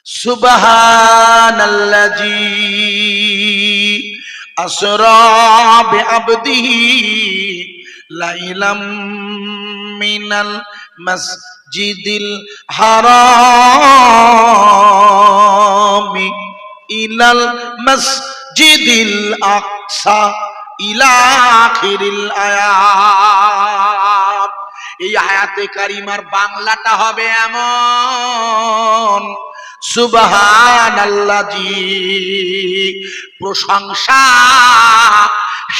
সুবহানাল্লাযী আসরা বিআবদিহি লাইলাম মিনাল মাসজিদিল হারামি ইলাল মাসজিদিল আকসা ইলা আখিরিল আয়াত। এই আয়াতে কারিমার বাংলাটা হবে এমন, সুবহানাল্লাযী, প্রশংসা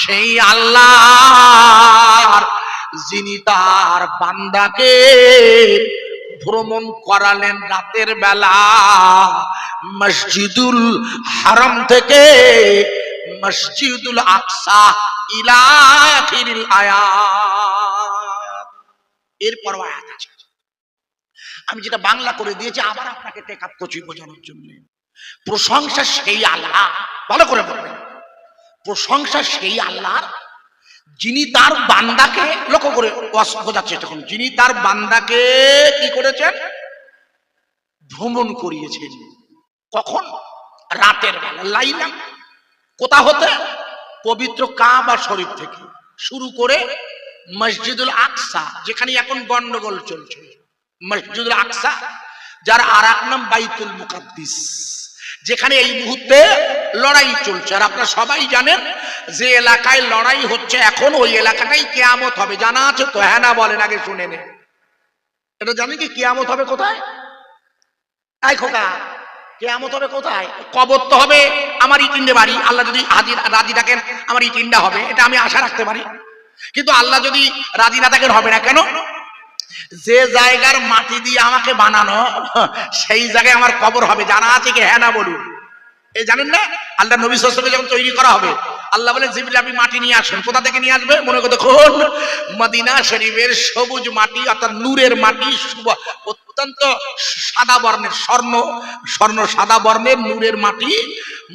সেই আল্লাহর যিনি তার বান্দাকে ভ্রমণ করালেন রাতের বেলা মসজিদুল হারাম থেকে মসজিদুল আকসা ইলা আখিরিল আয়াত। এরপর আয়াত আছে, আমি যেটা বাংলা করে দিয়েছি আবার আপনাকে টেক আপ করছি বোঝানোর জন্য। প্রশংসা সেই আল্লাহ, ভালো করে বলবেন, প্রশংসা সেই আল্লাহর যিনি তার বান্দাকে, লক্ষ্য করে বোঝার চেষ্টা করুন, যিনি তার বান্দাকে কি করেছেন, ভ্রমণ করিয়েছেন। কখন? রাতের বেলা। লাইলাম কোথা হতে? পবিত্র কাবা শরীফ থেকে শুরু করে মসজিদুল আকসা, যেখানে এখন গন্ডগোল চলছে, মসজিদুল আকসা, যার আর এক নাম বাইতুল মুকাদ্দিস, যেখানে এই মুহূর্তে লড়াই চলছে। আর আপনারা সবাই জানেন যে এলাকায় লড়াই হচ্ছে এখন, ওই এলাকাটাই কিয়ামত হবে। জানা আছে তো? হ্যাঁ না বলেন, আগে শুনে নে। এটা জানেন কি কিয়ামত হবে কোথায়? এই খোকা, কিয়ামত হবে কোথায়? কবর তো হবে আমার ইটিন্ডে বাড়ি, আল্লাহ যদি রাজি থাকেন আমার ইটিন্ডা হবে, এটা আমি আশা রাখতে পারি। কিন্তু আল্লাহ যদি রাজি না থাকেন হবে না। কেন? যে জায়গার মাটি দিয়ে আমাকে বানানো সেই জায়গায় আমার কবর হবে। জানা আছে কি? হ্যাঁ না বলুন। এই জানেন না, আল্লাহ নবী সাল্লাল্লাহু আলাইহি ওয়াসাল্লাম যখন তৈরি করা হবে, আল্লাহ বলেন জিবরিল আপনি মাটি নিয়ে আসুন। কোথা থেকে নিয়ে আসবে? মনে করতে দেখুন, মদিনা শরীফের সবুজ মাটি, অর্থাৎ নূরের মাটি, অত্যন্ত সাদা বর্ণের, স্বর্ণ সাদা বর্ণের নূরের মাটি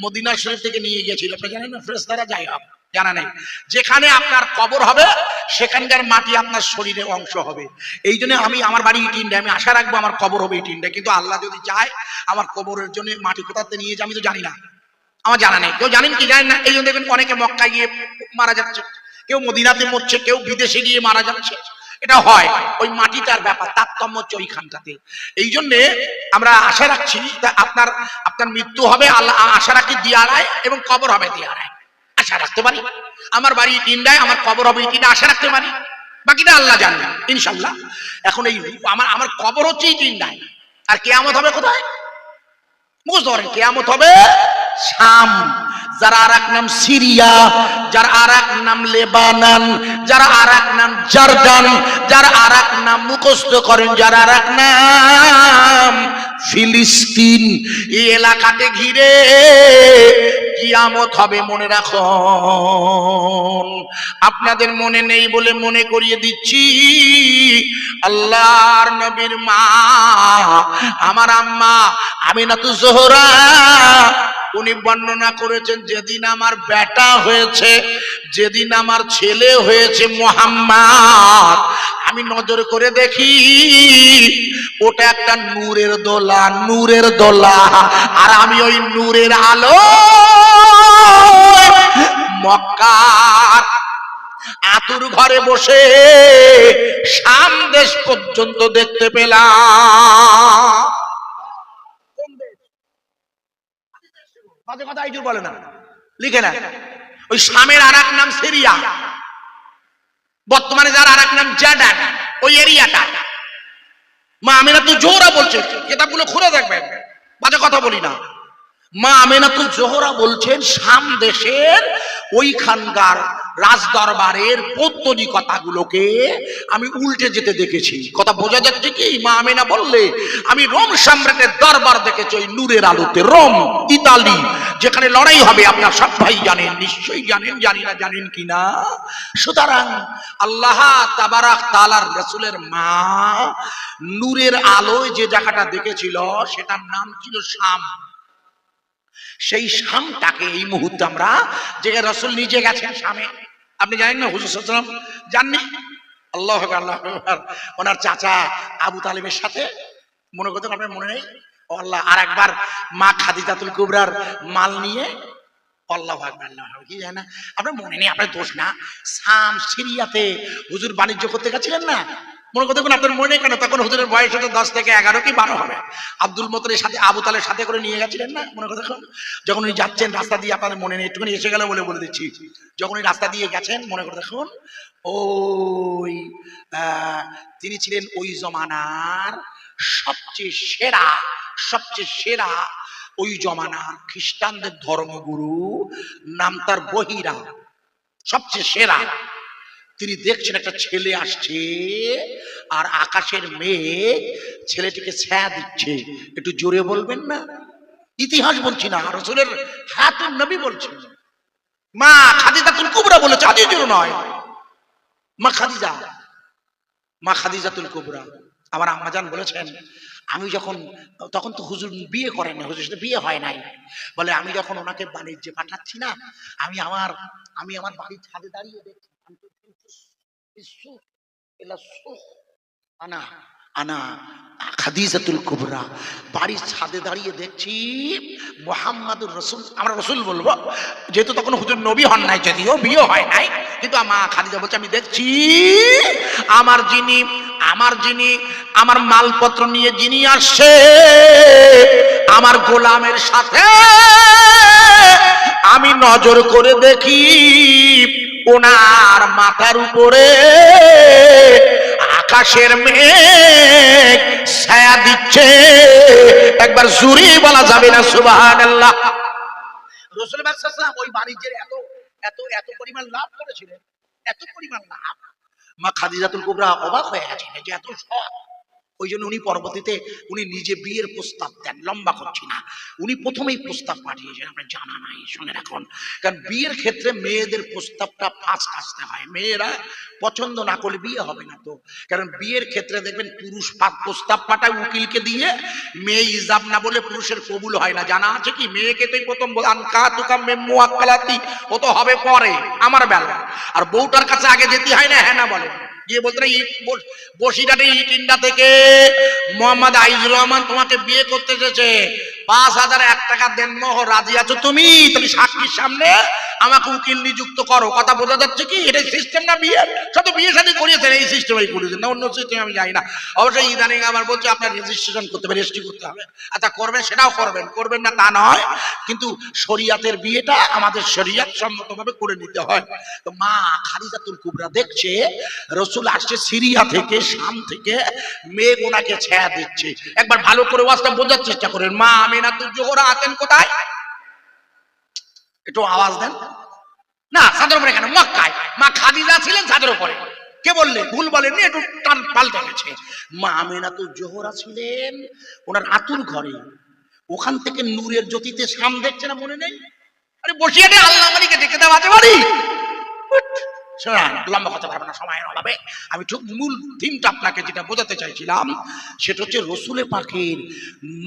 মদিনা শরীফ থেকে নিয়ে গিয়েছিল। আপনি জানেন না? ফেরেশতারা যাই হোক, জানা নেই, যেখানে আপনার কবর হবে সেখানকার মাটি আপনার শরীরের অংশ হবে। এই জন্য আমি আমার বাড়ি ইটিন্ডা, আমি আশা রাখবো আমার কবর হবে ইটিন্ডা। কিন্তু আল্লাহ যদি চায় আমার কবরের জন্য মাটি কোথাতে নিয়ে যায় আমি তো জানি না, আমার জানা নেই। কেউ জানেন কি? জানেন না। এই জন্য দেখবেন অনেকে মক্কায় গিয়ে মারা যাচ্ছে, কেউ মদিনাতে মরছে, কেউ বিদেশে গিয়ে মারা যাচ্ছে। এটা হয়, ওই মাটিটার ব্যাপার, তারতম্য হচ্ছে ওইখানটাতে। এই জন্যে আমরা আশা রাখছি আপনার মৃত্যু হবে, আল্লাহ আশা রাখি দিয়ারায়, এবং কবর হবে দিয়ারায়, আশা রাখতে পারি। আমার বাড়ি ইটিন্ডায়, আমার কবর হবে ইটিন্ডা, আশা রাখতে পারি। বাকিটা আল্লাহ জানবেন ইনশাল্লাহ। এখন এই আমার কবর হচ্ছে ইটিন্ডায়, আর কিয়ামত হবে কোথায়? বুঝতে পারেন, কিয়ামত হবে শাম, যার আর এক নাম সিরিয়া, যার আর এক নাম লেবানন, যার আর এক নাম জর্ডান, যার আর এক নাম মুখস্থ করেন, যার আর এক নাম ফিলিস্তিন। এই এলাকাতে ঘিরে কিয়ামত হবে, মনে রাখুন। আপনাদের মনে নেই বলে মনে করিয়ে দিচ্ছি, আল্লাহর নবীর মা আমার আম্মা আমিনাতুজ জোহরা, উনি বর্ণনা করেছেন যেদিন আমার বেটা হয়েছে, যেদিন আমার ছেলে হয়েছে মুহাম্মদ, আমি নজর করে দেখি ওটা একটা নূরের দোলা, নূরের দোলা, আর আমি ওই নূরের আলো মক্কার আতুর ঘরে বসে শাম দেশ পর্যন্ত দেখতে পেলাম। কথা আইজুর বলে না, লিখে না। ওই শামের আর এক নাম সিরিয়া, বর্তমানে যার আর এক নাম জর্ডান, ওই এরিয়াটা। মা আমিনাতুজ জোহরা বলছে, কিতাবগুলো খুলে দেখবেন, বাজে কথা বলি না। মা আমিনাতুজ জোহরা বলছেন শাম দেশের ওইখানকার রাজদরবারের পৌত্তলিকতাগুলোকে আমি উল্টে যেতে দেখেছি। কথা বোঝা যাচ্ছে কি? মা আমিনা বললে আমি রোম সম্রাটের দরবার দেখেছি ওই নূরের আলোতে। রোম, ইতালি, যেখানে লড়াই হবে, আপনার সব ভাই জানেন, নিশ্চয়ই জানেন, জানি না জানেন কিনা। সুতরাং আল্লাহ তাবারাক তাআলার রাসূলের মা নূরের আলোয় যে জায়গাটা দেখেছিল সেটার নাম ছিল শাম। সেই শামটাকে এই মুহূর্তে আমরা, যে রাসূল নিজে গেছেন শামে, আপনি জানেন না? হুজুর সাল্লাল্লাহু আলাইহি ওয়াসাল্লাম জাননি? আল্লাহু আকবার, আল্লাহু আকবার। ওনার চাচা আবু তালেবের সাথে, মনে করতে আপনার মনে নেই, আল্লাহ। আর একবার মা খাদিজাতুল কুবরার মাল নিয়ে আল্লাহু আকবার, কি জানা আপনার মনে নেই, আপনার দোষ না। শাম সিরিয়াতে হুজুর বাণিজ্য করতে গেছিলেন না, মনে করতে আপনার মনে কেন, তখন হুজুরের বয়স হতো 10 থেকে 11 কি 12 হবে। আব্দুল মুত্তালিবের সাথে আবু তালের সাথে করে নিয়ে গেছিলেন না, মনে করে দেখুন। যখন উনি যাচ্ছেন রাস্তা দিয়ে, আপনাদের মনে নেই, একটুখানি এসে গেল বলে দিচ্ছি। যখন উনি রাস্তা দিয়ে গেছেন, মনে করে দেখুন, ওই তিনি ছিলেন ওই জমানার সবচেয়ে সেরা ওই জমানার খ্রিস্টানদের ধর্মগুরু, নাম তার বহিরা, সবচেয়ে সেরা। তিনি দেখছেন একটা ছেলে আসছে, আর আকাশের মেঘ ছেলেটিকে ছায়া দিচ্ছে। একটু জোরে বলবেন না, ইতিহাস বলছি না, রাসূলের হায়াতুন নবী বলছেন। মা খাদিজাতুল কুবরা বলেছে, আদি জোর নয়, মা খাদিজাতুল কুবরা। আমার আম্মাজান বলেছেন, আমি যখন, তখন তো হুজুর বিয়ে করেন না, হুজুর সাথে বিয়ে হয় নাই, বলে আমি যখন ওনাকে বাণিজ্যে পাঠাচ্ছি না, আমি আমার বাড়ির ছাদে দাঁড়িয়ে দেখছি, আনা খাদিজাতুল কুবরা, বাড়ির ছাদে দাঁড়িয়ে দেখছি মুহাম্মাদুর রাসূল, আমরা রাসূল বলবো যেহেতু তখন হুজুর নবী হন নাই, যদিও বিয়ে হয় নাই, কিন্তু মা খাদিজা বলছে আমি দেখছি আমার মালপত্র নিয়ে যিনি আসছে, আমার গোলামের সাথে আমি নজর করে দেখি ওনার মাথার উপরে আকাশের মেঘ ছায়া দিচ্ছে। একবার জুরি বলা যাবে না সুবহানাল্লাহ। রাসূল সাল্লাল্লাহু আলাইহি ওয়াসাল্লাম ওই বাণিজ্যের এত পরিমাণ লাভ করেছিলেন, এত পরিমাণ লাভ, মা খাদিজাতুল কুবরা অবাক হয়ে গেছিলেন যে এত সৎ। ওই জন্য উনি পরবর্তীতে উনি নিজে বিয়ের প্রস্তাব দেন, লম্বা করছি না, উনি প্রথমেই প্রস্তাব পাঠিয়েছেন, আপনার জানা নাই, শুনে রাখুন। কারণ বিয়ের ক্ষেত্রে মেয়েদের প্রস্তাবটা ফার্স্ট আসতে হয়, মেয়েরা পছন্দ না করলে বিয়ে হবে না তো। কারণ বিয়ের ক্ষেত্রে দেখবেন পুরুষ প্রস্তাব পাঠায় উকিলকে দিয়ে, মেয়ে ইজাব না বলে পুরুষের কবুল হয় না, জানা আছে কি? মেয়েকে তুই প্রথম ও তো হবে পরে, আমার বেলা। আর বউটার কাছে আগে যেতে হয় না, হ্যাঁ না বলে গিয়ে বলতে বসিরহাটে ইটিন্ডা থেকে মোহাম্মদ আইজুর রহমান তোমাকে বিয়ে করতে এসেছে, 5,001 টাকা দেন মোহর, রাজি আছো তুমি? তুমি সাক্ষীর সামনে আমাকে উকিল নিযুক্ত করো। কথা বোঝা যাচ্ছে কি? এটা সিস্টেম না বিয়ে, শুধু বিয়ে শাদী করিয়েছেন এই সিস্টেমেই করেছেন না, অন্য সিস্টেম আমি যাই না। অবশ্যই ইদানিং আমার বলছে আপনার রেজিস্ট্রেশন করতে হবে, রেজিস্ট্রি করতে হবে। আচ্ছা করবেন, সেটাও করবেন না তা নয়, কিন্তু শরিয়াতের বিয়েটা আমাদের শরিয়াত সম্মতভাবে করে নিতে হয়। তো মা খাদিজাতুল কুবরা দেখছে রাসূল আসছে সিরিয়া থেকে, শাম থেকে, মেঘ ওনাকে ছায়া দিচ্ছে। একবার ভালো করে ওয়াজটা বোঝার চেষ্টা করেন। মা আমিনাতুল জোহরা আছেন কোথায়? একটু আওয়াজ দেন না। চাঁদের উপরে কেন? মক্কায়। মা খাদিজা ছিলেন চাঁদের উপরে। কে বললে? ভুল বলেননি, একটু টান পাল্টে গেছে। মা আমিনাতুল জোহরা ছিলেন ওনার আতুর ঘরে, ওখান থেকে নূরের জ্যোতিতে শাম দেখছে না, মনে নেই? আরে বসিয়াটে আল্লাহ মালিকে ডেকে দেওয়া আছে বাড়ি। লম্বা কথা পারবো না সময়ের অভাবে। আমি ঠিক মূল থিমটা আপনাকে যেটা বোঝাতে চাইছিলাম সেটা হচ্ছে রসুলে পাকের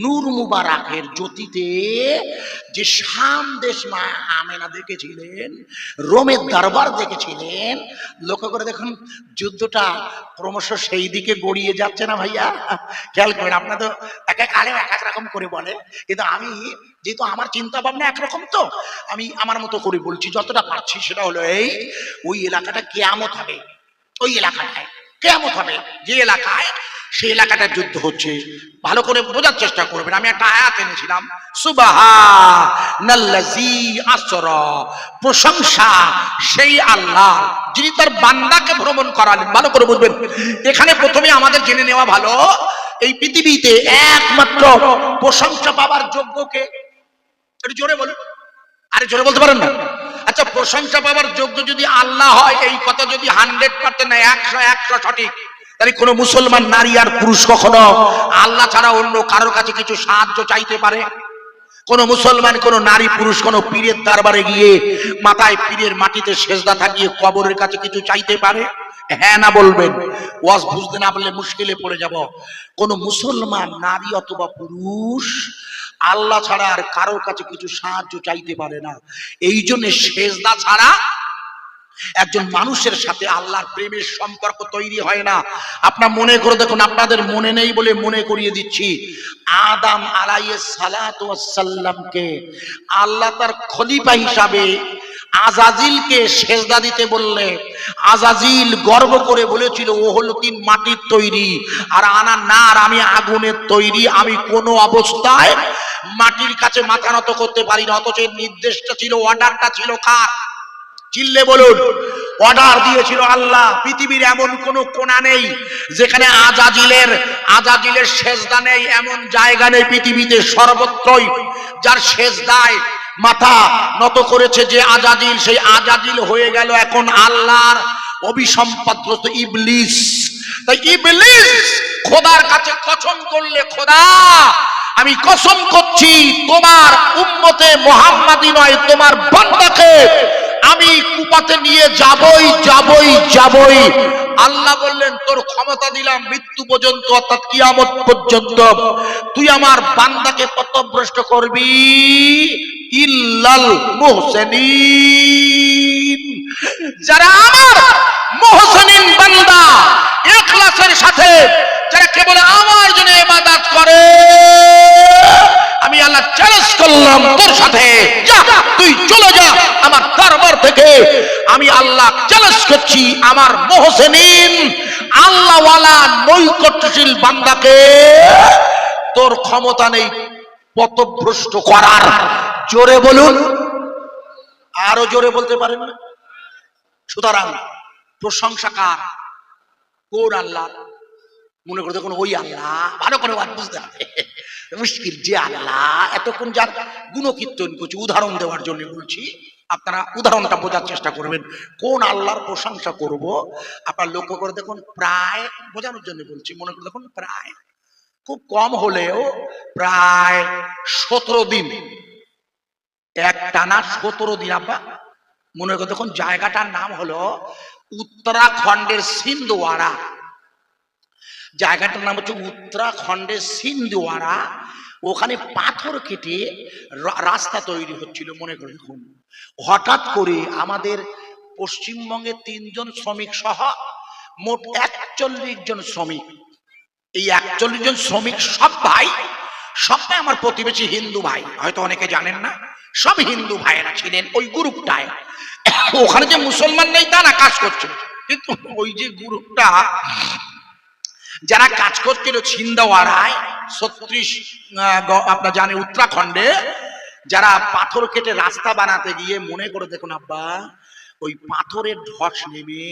নূর মুবারকের জ্যোতিতে যে শাম দেশ মা আমেনা দেখেছিলেন, রোমের দরবার দেখেছিলেন। লক্ষ্য করে দেখুন যুদ্ধটা ক্রমশ সেই দিকে গড়িয়ে যাচ্ছে না ভাইয়া? খেয়াল করেন, আপনার তো এক এক আলেম এক এক রকম করে বলে, কিন্তু আমি যেহেতু আমার চিন্তা ভাবনা একরকম, তো আমি আমার মতো করে বলছি, যতটা পারছি। সেটা হলো এই, ওই এলাকাটা কিয়ামত হবে, ওই এলাকাটায় কিয়ামত হবে, যে এলাকায়, সেই এলাকাটার যুদ্ধ হচ্ছে। ভালো করে বোঝার চেষ্টা করবেন। আমি একটা আয়াত এনেছিলাম, সুবহানাল্লাযী আসরা, প্রশংসা সেই আল্লাহ যিনি তার বান্দাকে ভ্রমণ করালেন। ভালো করে বুঝবেন। এখানে প্রথমে আমাদের জেনে নেওয়া ভালো, এই পৃথিবীতে একমাত্র প্রশংসা পাবার যোগ্যকে, একটু জোরে বলুন, আরে জোরে বলতে পারেন না? আচ্ছা, প্রশংসা পাবার যোগ্য যদি আল্লাহ হয়, এই কথা যদি 100% না 100 সঠিক, তাহলে কোন মুসলমান নারী আর পুরুষ কখনো আল্লাহ ছাড়া অন্য কারোর কাছে কিছু সাহায্য চাইতে পারে? কোন মুসলমান, কোন নারী পুরুষ কোন পীরের দরবারে গিয়ে মাথায় পীরের মাটিতে সেজদা থাকিয়ে কবরের কাছে কিছু চাইতে পারে? হ্যাঁ না বলবেন। ওয়াজ বুঝতে না পারলে মুশকিলে পড়ে যাব। কোন মুসলমান নারী অথবা পুরুষ আল্লাহ ছাড়া আর কারোর কাছে কিছু সাহায্য চাইতে পারে না। এই জন্য সেজদা ছাড়া একজন মানুষের সাথে আল্লাহর প্রেমের সম্পর্ক তৈরি হয় না। আপনার মনে করে দেখুন, আপনাদের মনে নেই বলে মনে করিয়ে দিচ্ছি, আদম আলাইহিস সালাতু ওয়াস সালামকে আল্লাহ তার খলিফা হিসাবে আজাজিলকে সেজদা দিতে বললে আজাজিল গর্ব করে বলেছিল ও হলো তিন মাটির তৈরি আর আনা নার, আমি আগুনের তৈরি, আমি কোনো অবস্থায় মাটির কাছে মাথা নত করতে পারি না। অথচ নির্দেশটা ছিল, অর্ডারটা ছিল কার? চিল্লে বলুন। অর্ডার দিয়েছিল আল্লাহ। পৃথিবীর এমন কোন কোণা নেই যেখানে আজাজিলের সেজদা নেই, এমন জায়গা নেই পৃথিবীতে। সর্বত্রই যার সেজদায় মাথা নত করেছে যে আজাজিল, সেই আজাজিল হয়ে গেল এখন আল্লাহর অভিসম্পাদ্য ইবলিস। তাই ইবলিস খোদার কাছে কসম করলে, খোদা আমি কসম করছি তোমার উম্মতে মুহাম্মাদি নয়, তোমার বান্দাকে আমি কুপাতে নিয়ে যাবই। আল্লাহ বললেন তোর ক্ষমতা দিলাম মৃত্যু পর্যন্ত, অর্থাৎ কিয়ামত পর্যন্ত তুই আমার বান্দাকে পথভ্রষ্ট করবি, ইল্লাল মুহসিনিন, যারা আমার মুহসিনিন বান্দা ইখলাসের সাথে, যারা কেবল আমার জন্য ইবাদত করে, আমি আল্লাহ চ্যালেঞ্জ করলাম তোর সাথে, যা তুই চলে যা আমার দরবার থেকে। আমি আল্লাহ চ্যালেঞ্জ করছি আমার মুহসিনিন আল্লাহওয়ালা নৈকট্যশীল বান্দাকে তোর ক্ষমতা নেই পথভ্রষ্ট করার। জোরে বলুন, আরো জোরে বলতে পারেন না? সুতরাং প্রশংসা কার? কোন আল্লাহ? মনে করে দেখুন ওই আল্লাহ, ভালো করে বুঝতে হবে মুশকিল, যে আল্লাহ এতক্ষণ যার গুণকীর্তন করছি, উদাহরণ দেওয়ার জন্য বলছি, আপনারা উদাহরণটা বোঝার চেষ্টা করবেন। কোন আল্লাহর প্রশংসা করব আপনারা লক্ষ্য করে দেখুন, প্রায় বোঝানোর জন্য বলছি, মনে করে দেখুন প্রায় খুব কম হলেও প্রায় 17 দিন, এক টানা 17 দিন। আপা মনে করে দেখুন জায়গাটার নাম হলো উত্তরাখণ্ডের সিন্ধওয়ারা। জায়গাটার নাম হচ্ছে উত্তরাখণ্ডের সিন্ধওয়ারা। ওখানে পাথর কেটে রাস্তা তৈরি হচ্ছিল। মনে করে দেখুন হঠাৎ করে আমাদের পশ্চিমবঙ্গের 3 জন শ্রমিক সহ মোট 41 জন শ্রমিক, এই 41 জন শ্রমিক সবাই আমার প্রতিবেশী হিন্দু ভাই, হয়তো অনেকে জানেন না, সব হিন্দু ভাইয়েরা ছিলেন ওই গ্রুপটায়। ওখানে যে মুসলমান নেই তা না, কাজ করছে, কিন্তু ওই যে গ্রুপটা যারা কাজ করছিল সিন্ধওয়ারায় 36 আপনার জানেন উত্তরাখণ্ডে, যারা পাথর কেটে রাস্তা বানাতে গিয়ে মনে করে দেখুন আব্বা ওই পাথরের ধস নেমে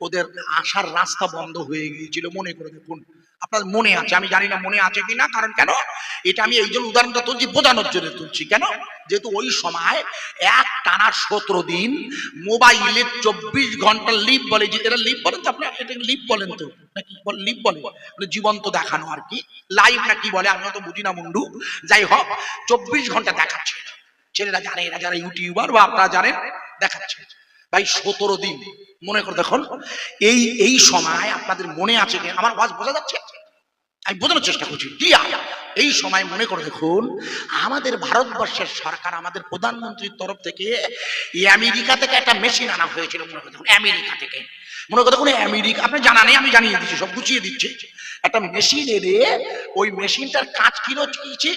ওদের আসার রাস্তা বন্ধ হয়ে গিয়েছিল। মনে করে দেখুন, আপনার মনে আছে, আমি জানি না মনে আছে কিনা, কারণ কেন এটা আমি এই জন্য উদাহরণটা তুলছি, বোঝানোর জন্য তুলছি। কেন? যেহেতু ওই সময় এক টানা 17 দিন মোবাইলে 24 ঘন্টা লিভ বলে, যে এটা লিভ বলেন তো আপনার, এটা লিভ বলেন তো নাকি লিভ বলে, মানে জীবন্ত দেখানো আর কি, লাইভ না কি বলে আমি তো বুঝি না মুন্ডু, যাই হোক 24 ঘন্টা দেখাচ্ছে। ছেলেরা জানে, এরা যারা ইউটিউবার বা আপনারা জানেন, দেখাচ্ছে ভাই 17 দিন। মনে করে দেখুন এই সময় আপনাদের মনে আছে কি, আমার আওয়াজ বোঝা যাচ্ছে? আমি বোঝানোর চেষ্টা করছি ক্লিয়ার। এই সময় মনে করে দেখুন আমাদের ভারতবর্ষের সরকার, আমাদের প্রধানমন্ত্রীর তরফ থেকে আমেরিকা থেকে একটা মেশিন আনা হয়েছিল। মনে করে দেখুন আমেরিকা থেকে, মনে করে দেখুন আমেরিকা, আপনার জানা নেই আমি জানিয়ে দিচ্ছি, সব গুছিয়ে দিচ্ছি। একটা মেশিন এনে ওই মেশিনটার কাজ কি হচ্ছে,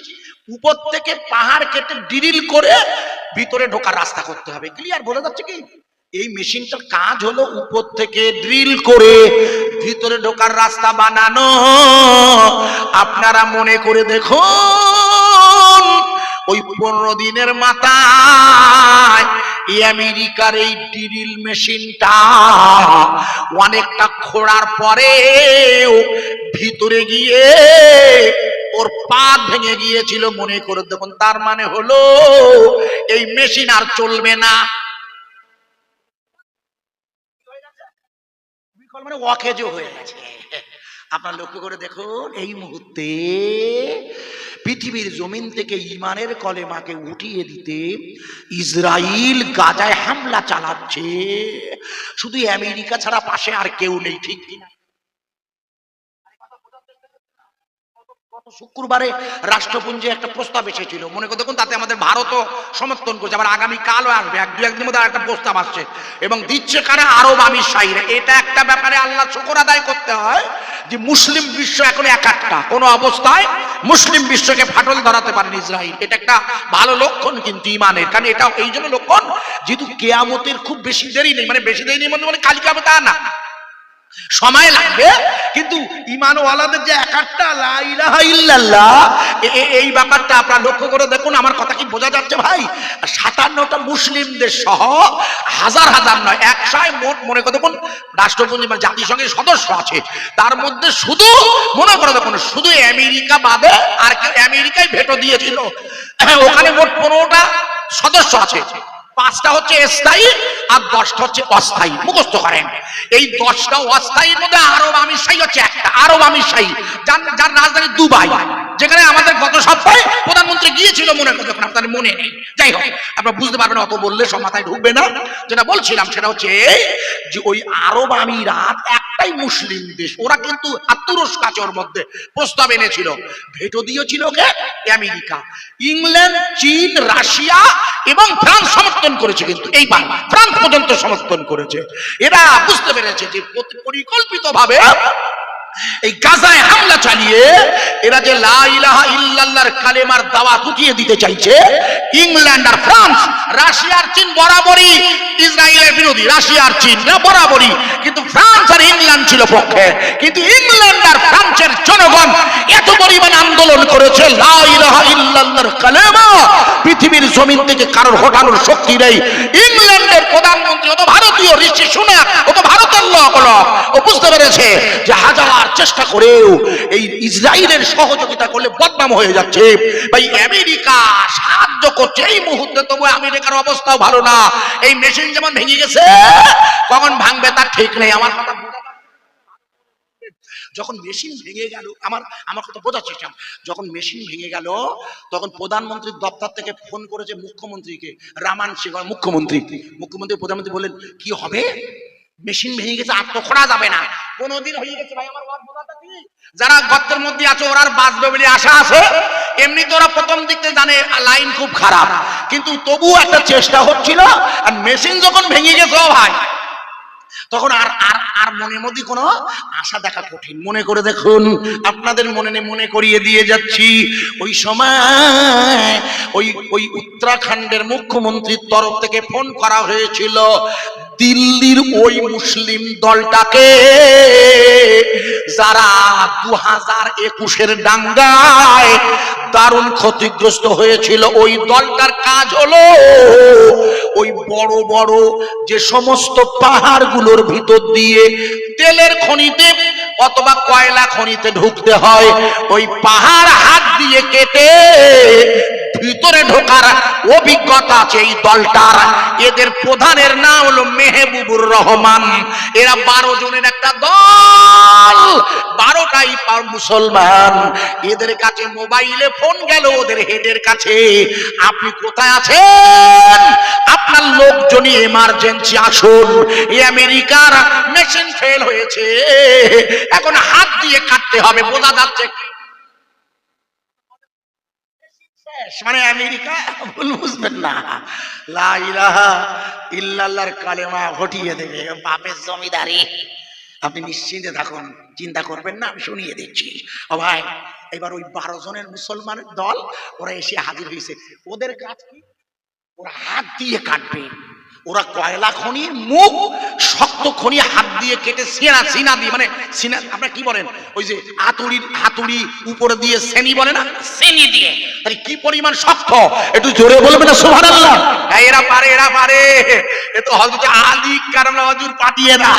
উপর থেকে পাহাড় কেটে ড্রিল করে ভিতরে ঢোকার রাস্তা করতে হবে। ক্লিয়ার বোঝা যাচ্ছে কি? এই মেশিনটার কাজ হলো উপর থেকে ড্রিল করে ভিতরে ঢোকার রাস্তা বানানো। আপনারা মনে করে দেখুন ওই 15 দিনের মাথায় আমেরিকার এই ড্রিল মেশিনটা অনেকটা খোঁড়ার পরে ভিতরে গিয়ে ওর পা ভেঙে গিয়েছিল। মনে করে দেখুন তার মানে হলো এই মেশিন আর চলবে না, মানে অকেজো হয়ে গেছে। আপনার লক্ষ্য করে দেখুন এই মুহূর্তে পৃথিবীর জমিন থেকে ঈমানের কলেমাকে উঠিয়ে দিতে ইসরাইল গাজায় হামলা চালাচ্ছে। শুধু আমেরিকা ছাড়া পাশে আর কেউ নেই, ঠিক কিনা? কত শুক্রবারে রাষ্ট্রপুঞ্জে একটা প্রস্তাব এসেছিল, মনে করে দেখুন তাতে আমাদের ভারতও সমর্থন করছে, আবার আগামী কালও আসবে, দু একদিনের মধ্যে একটা প্রস্তাব আসছে এবং দিচ্ছে কারা আরব আমির শাহীরা। এটা একটা ব্যাপারে আল্লাহ শুকর আদায় করতে হয় যে মুসলিম বিশ্ব এখন একাত্তা, কোনো অবস্থায় মুসলিম বিশ্বকে ফাটল ধরাতে পারেন ইসরায়েল। এটা একটা ভালো লক্ষণ কিন্তু ইমানের, কারণ এটা এই জন্য লক্ষণ যেহেতু কেয়ামতের খুব বেশি দেরি নেই, মানে বেশি দেরি নেই মানে কাল কিয়ামত তা না, সময় লাগবে, কিন্তু ঈমানওয়ালাদের যে একাত্তা লা ইলাহা ইল্লাল্লাহ এই ব্যাপারটা আপনারা লক্ষ্য করে দেখুন। আমার কথা কি বোঝা যাচ্ছে ভাই? 57টা মুসলিম দেশ সহ হাজার হাজার নয় 100 মোট মনে করে দেখুন রাষ্ট্রপুঞ্জ মানে জাতিসংঘের সদস্য আছে, তার মধ্যে শুধু মনে করে দেখুন শুধু আমেরিকা বাদে আর কেউ আমেরিকায় ভেটো দিয়েছিল, ওখানে মোট 15টা সদস্য আছে, 5টা হচ্ছে স্থায়ী আর 10টা হচ্ছে অস্থায়ী। মুখস্থ করেন, এই 10টা অস্থায়ীর মধ্যে আরব আমির শাহী হচ্ছে একটা, আরব আমির শাহী যার রাজধানী দুবাই, যেখানে আমাদের গত সপ্তাহে প্রধানমন্ত্রী গিয়েছিল, মনে করে যখন আপনাদের মনে নেই। যাই হোক, আপনারা বুঝতে পারবেন, অত বললে সব মাথায় ঢুকবে না। যেটা বলছিলাম সেটা হচ্ছে যে ওই আরব আমিরাত একটাই মুসলিম দেশ, ওরা কিন্তু তুরস্ক আছে ওর মধ্যে, প্রস্তাব এনেছিল, ভেটো দিয়েছিল কে? আমেরিকা, ইংল্যান্ড, চীন, রাশিয়া এবং ফ্রান্স সমর্থন করেছে, কিন্তু এইবার ফ্রান্স পর্যন্ত সমর্থন করেছে। এরা বুঝতে পেরেছে যে পরিকল্পিতভাবে এই গাজায় হামলা চালিয়ে এরা যে লা ইলাহা ইল্লাল্লাহর কালেমার দাওয়াত উঠিয়ে দিতে চাইছে। ইংল্যান্ড আর ফ্রান্স, রাশিয়ার চীন বরাবরই ইসরায়েলের বিরোধী, রাশিয়ার চীন না বরাবরই, কিন্তু ফ্রান্স আর ইংল্যান্ড ছিল পক্ষে। কিন্তু ইংল্যান্ড আর ফ্রান্সের জনগণ এত পরিমাণ আন্দোলন করেছে, লা ইলাহা ইল্লাল্লাহর কালেমা পৃথিবীর জমিন থেকে কারোর হটানোর শক্তি নেই। ইংল্যান্ডের প্রধানমন্ত্রী, ও তো ভারতীয় ঋষি সুনাক, ও তো ভারতের লোক, ও বুঝতে পেরেছে যে হাজার চেষ্টা করেও এই ইসরায়েলের সহযোগিতা করলে বদনাম হয়ে যাচ্ছে। ভাই আমেরিকা সাহায্য করছে এই মুহূর্তে, তবু আমেরিকার অবস্থাও ভালো না। এই মেশিন যেমন ভেঙে গেছে, কখন ভাঙবে তার ঠিক নেই। আমার কথা যখন মেশিন ভেঙে গেল, আমার কথা বোঝার চেষ্টা, যখন মেশিন ভেঙে গেল তখন প্রধানমন্ত্রীর দপ্তর থেকে ফোন করেছে মুখ্যমন্ত্রীকে, রামান সিং মুখ্যমন্ত্রী প্রধানমন্ত্রী বললেন কি হবে? মেশিন ভেঙে গেছে, আর তো খোলা যাবে না, 15 দিন হয়ে গেছে। ভাই আমার ওয়াজ বোঝাটা কি? যারা গর্তের মধ্যে আছে ওরা আর বাঁচবে বলে আশা আছে। এমনি তো ওরা প্রথম দিকে জানে লাইন খুব খারাপ, কিন্তু তবুও একটা চেষ্টা হচ্ছিল। আর মেশিন যখন ভেঙে গেছে ভাই, তখন আর আর আর মনের মধ্যে কোনো আশা দেখা কঠিন। মনে করে দেখুন, আপনাদের মনে করিয়ে দিয়ে যাচ্ছি, ওই সময় ওই উত্তরাখণ্ডের মুখ্যমন্ত্রীর তরফ থেকে ফোন করা হয়েছিল দিল্লির ওই মুসলিম দলটাকে, যারা 2021-এর দাঙ্গায় দারুণ ক্ষতিগ্রস্ত হয়েছিল। ওই দলটার কাজ হলো ওই বড় বড় যে সমস্ত পাহাড়গুলোর ভিতর দিয়ে তেলের খনিতে অথবা কয়লা খনিতে ঢুকতে হয়, ওই পাহাড় হাত দিয়ে কেটে ভিতরে ঢোকার অভিজ্ঞতা আছে এই দলটার। এদের প্রধানের নাম হলো মেহবুবুর রহমান। এরা 12 জনের একটা দল, 12টাই মুসলমান। এদের কাছে মোবাইলে ফোন গেল ওদের হেডের কাছে, আপনি কোথায় আছেন? আপনার লোকজনই এমার্জেন্সি আসুন, এই আমেরিকার মেশিন ফেল হয়েছে, এখন হাত দিয়ে কাটতে হবে। বোঝা যাচ্ছে মানে আমেরিকা ভুল বুঝবেন না, লা ইলাহা ইল্লাল্লাহর কালেমা ঘটিয়ে দেবে, বাপের জমিদারি। আপনি নিশ্চিন্তে থাকুন, চিন্তা করবেন না, আমি শুনিয়ে দিচ্ছি। ও ভাই, এবার ওই 12 জনের মুসলমানের দল ওরা এসে হাজির হয়েছে। ওদের কাজ কি? ওরা হাত দিয়ে কাটবে। ওরা কয়লা খনি, মুখ শক্ত খনি হাত দিয়ে কেটে সিনা দিয়ে, মানে সিনা আপনারা কি বলেন, ওই যে হাতুড়ি উপরে দিয়ে সেনি বলে না, সেনি দিয়ে, তাহলে কি পরিমাণ শক্ত, একটু জোরে বলবে না সুবহানাল্লাহ? এরা পারে। এ তো হযরত আলী কারামাল্লাহু হুজুর পাঠিয়ে না,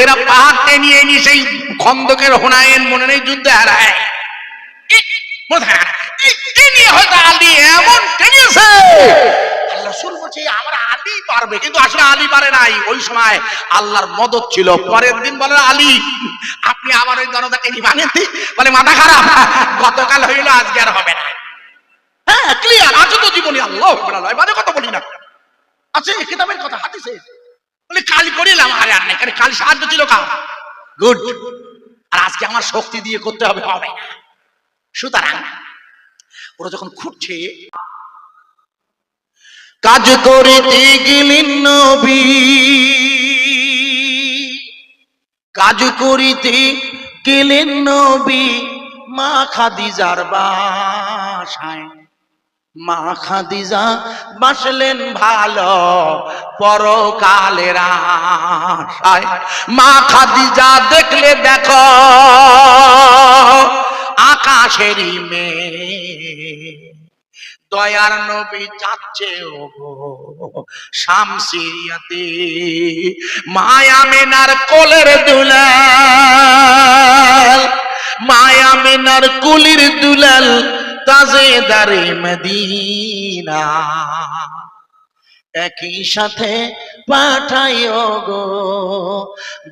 এরা পাহাড় টেনে নিয়ে সেই খন্দকের হুনাইন মনে নেই যুদ্ধে হারায়, হয়তো আলী এমন টেনেছে, রাসূল বলছে আমরা আলী পারবে, কিন্তু আসলে আলী পারে নাই। ওই সময় আল্লাহর মদদ ছিল। পরের দিন বলে আলী আপনি আমার ওই দরজা টেনে ভাঙেন, বলে মাথা খারাপ, গতকাল হইলো আজকে আর হবে না। হ্যাঁ ক্লিয়ার আছে তো জীবনী, আল্লাহ মানে কথা বলি না, আছে কিতাবের কথা, হাদিসে বলে কাল করিলাম, আরে আর নাই, কাল সাহায্য ছিল কাল, গুড। আর আজকে আমার শক্তি দিয়ে করতে হবে, হবে না। সুতরাং ওরা যখন খুঁটছে, কাজ করিতে গেলেন নবী, কাজ করিতে গেলেন নবী মা খাদিজার বাসায়। মা খাদিজা বাসলেন ভালো পরকালের আশায়। মা খাদিজা দেখলে দেখো আকাশেরই মেয়ে, দয়ার নবী যাচ্ছে ওগো শামসিয়াতে। মায়া মেনার কোলের দুলাল, মায়া মেনার কুলির দুলাল, তাজেদারে মদিনা, একই সাথে পাঠাইও গো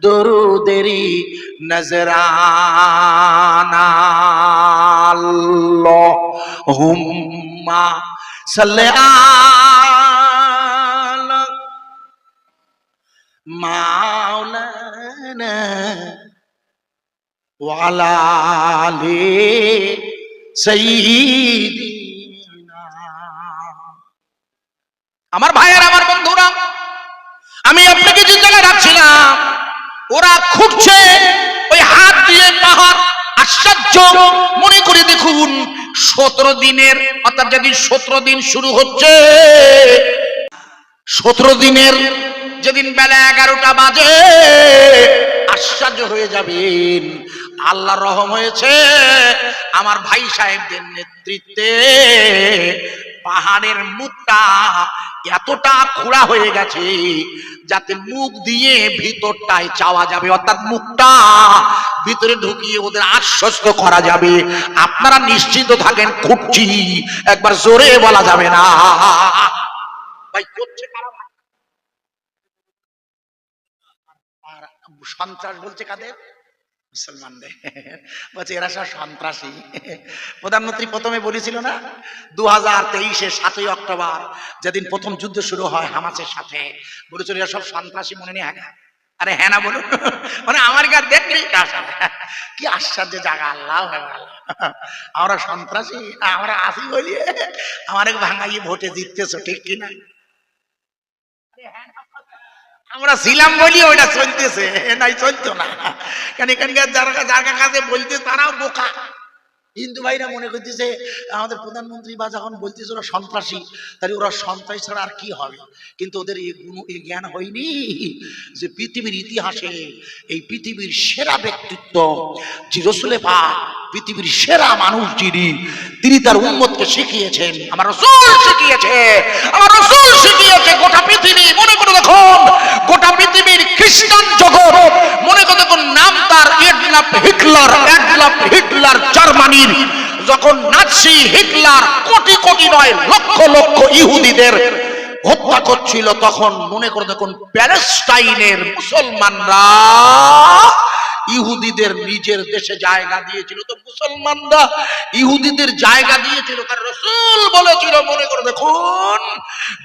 দরুদেরি নজরানা। আল্লাহুম্মা সাল্লি আলা মাওলানা ওয়া আলা আলি সাইয়্যিদিনা। আমার ভাইয়ের, আমার বন্ধুরা, আমি আপনাকে যে জায়গায় রাখছিলাম, ওরা খুঁজছে ওই হাত দিয়ে পাহাড়। আশ্চর্য, মনে করে দেখুন 17 দিনের, অর্থাৎ যেদিন 17 দিন শুরু হচ্ছে, 17 দিনের যেদিন বেলা 11টা বাজে, আশ্চর্য হয়ে যাবেন। আল্লাহ রহম হয়েছে আমার ভাই সাহেবদের নেতৃত্বে পাহাড়ের মুখটা এতটা খোঁড়া হয়ে গেছে যাতে মুখ দিয়ে ভিতরটায় চাওয়া যাবে, অর্থাৎ মুখটা ভিতরে ঢুকিয়ে ওদের আশ্বস্ত করা যাবে। আপনারা নিশ্চিন্ত থাকেন, খুঁজছি, একবার জোরে বলা যাবে না। ভাই করছে কারা? আর সন্ত্রাস বলছে কাদের? মুসলমানদের। বলছে এরা সব সন্ত্রাসী। প্রধানমন্ত্রী প্রথমে বলেছিল না 2023-এর 7ই অক্টোবর যেদিন প্রথম যুদ্ধ শুরু হয় হামাসের সাথে, বলেছিল এরা সব সন্ত্রাসী, মনে নেই? হ্যাঁ, আরে হ্যাঁ না বলুন। মানে আমার কাছে দেখলেই কি আশ্চর্য জায়গা। আল্লাহ আমরা সন্ত্রাসী, আমরা আসি বলি আমার ভাঙাইয়ে ভোটে জিততেছো, ঠিক কিনা? আমরা ছিলাম বলি ওইটা চলতেছে, নাই চলতো না। কেন এখানকার যারা কাছে বলতে তারাও বোকা। হিন্দু ভাইরা মনে করতেছে আমাদের প্রধানমন্ত্রী বা যখন বলতেছে ওরা সন্ত্রাসী, তাহলে ওরা সন্ত্রাসী ছাড়া আর কি হবে। কিন্তু ওদের এই জ্ঞান হয়নি যে পৃথিবীর ইতিহাসে এই পৃথিবীর সেরা ব্যক্তিত্ব যে রসুলে পাক, পৃথিবীর সেরা মানুষ যিনি, তিনি তার উম্মতকে শিখিয়েছেন। আমার রাসূল শিখিয়েছে, আমার রাসূল শিখিয়েছে গোটা পৃথিবী। মনে করে দেখুন গোটা পৃথিবীর খ্রিস্টান জগৎ, মনে করে দেখুন নাম তার এডলফ হিটলার। এডলফ হিটলার জার্মানির যখন নাৎসি হিটলার কোটি কোটি নয় লক্ষ লক্ষ ইহুদিদের হত্যা করছিল, তখন মনে করে দেখুন প্যালেস্টাইনের মুসলমানরা ইহুদিদের নিজের দেশে জায়গা দিয়েছিল। তো মুসলমানরা ইহুদিদের জায়গা দিয়েছিল কারণ রাসূল বলেছিল। মনে করে দেখুন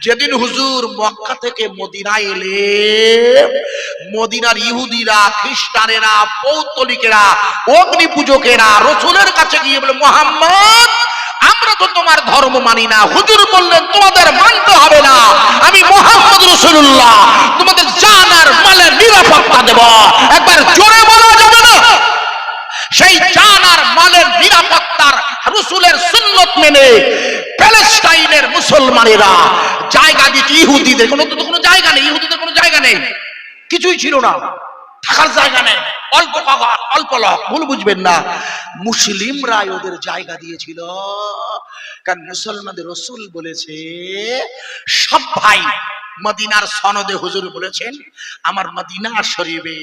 যেদিন হুজুর মক্কা থেকে মদিনায় এলেন, মদিনার ইহুদিরা, খ্রিস্টানেরা, পৌত্তলিকেরা, অগ্নি পূজকেরা রাসূলের কাছে গিয়ে বলে, মুহাম্মদ আমরা তো তোমার ধর্ম মানি না। হুজুর বললেন তোমাদের মানতে হবে না, আমি মুহাম্মদ রাসূলুল্লাহ তোমাদের জান আর মালের নিরাপত্তা দেব। একবার জোরে বলা যাবে না? সেই জান আর মালের নিরাপত্তার রাসূলের সুন্নত মেনে প্যালেস্টাইনের মুসলমানেরা জায়গা দিচ্ছে ইহুদিদের। কোনো জায়গা নেই, ইহুদিদের কোনো জায়গা নেই, কিছুই ছিল না, থাকার জায়গা নেই, অল্প পাওয়া, অল্প লোক, ভুল বুঝবেন না। মুসলিমরা ওদের জায়গা দিয়েছিল কারণ মুসলমানদের রাসূল বলেছে সব ভাই মদিনার সনদে হুজুর বলেছেন আমার মদিনা শরীফে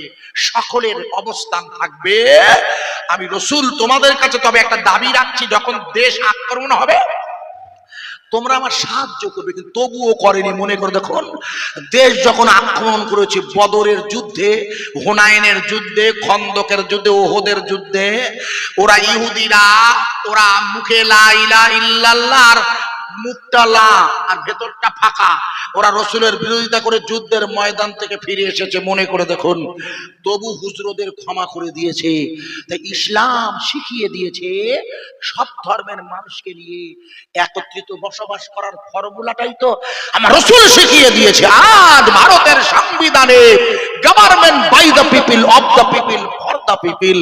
সকলের অবস্থান থাকবে। আমি রাসূল তোমাদের কাছে তবে একটা দাবি রাখছি, যখন দেশ আক্রমণ হবে তোমরা আমার সাহায্য করবে, কিন্তু তবুও করেনি। মনে করে দেখুন দেশ যখন আক্রমণ করেছে বদরের যুদ্ধে, হুনাইনের যুদ্ধে, খন্দকের যুদ্ধে, ওহদের যুদ্ধে, ওরা ইহুদিরা ওরা মুখে লা ইলাহা ইল্লাল্লাহর মুখটা লাল আর ভেতরটা ফাঁকা। ওরা রসুলের বিরোধিতা করে যুদ্ধের ময়দান থেকে ফিরে এসেছে, মনে করে দেখুন, তবু হুজুরদের ক্ষমা করে দিয়েছে। তাই ইসলাম শিখিয়ে দিয়েছে সব ধর্মের মানুষকে নিয়ে একত্রিত বসবাস করার ফর্মুলাটাই তো আমার রসুল শিখিয়ে দিয়েছে। আজ ভারতের সংবিধানে government by the people, of the people, for the people,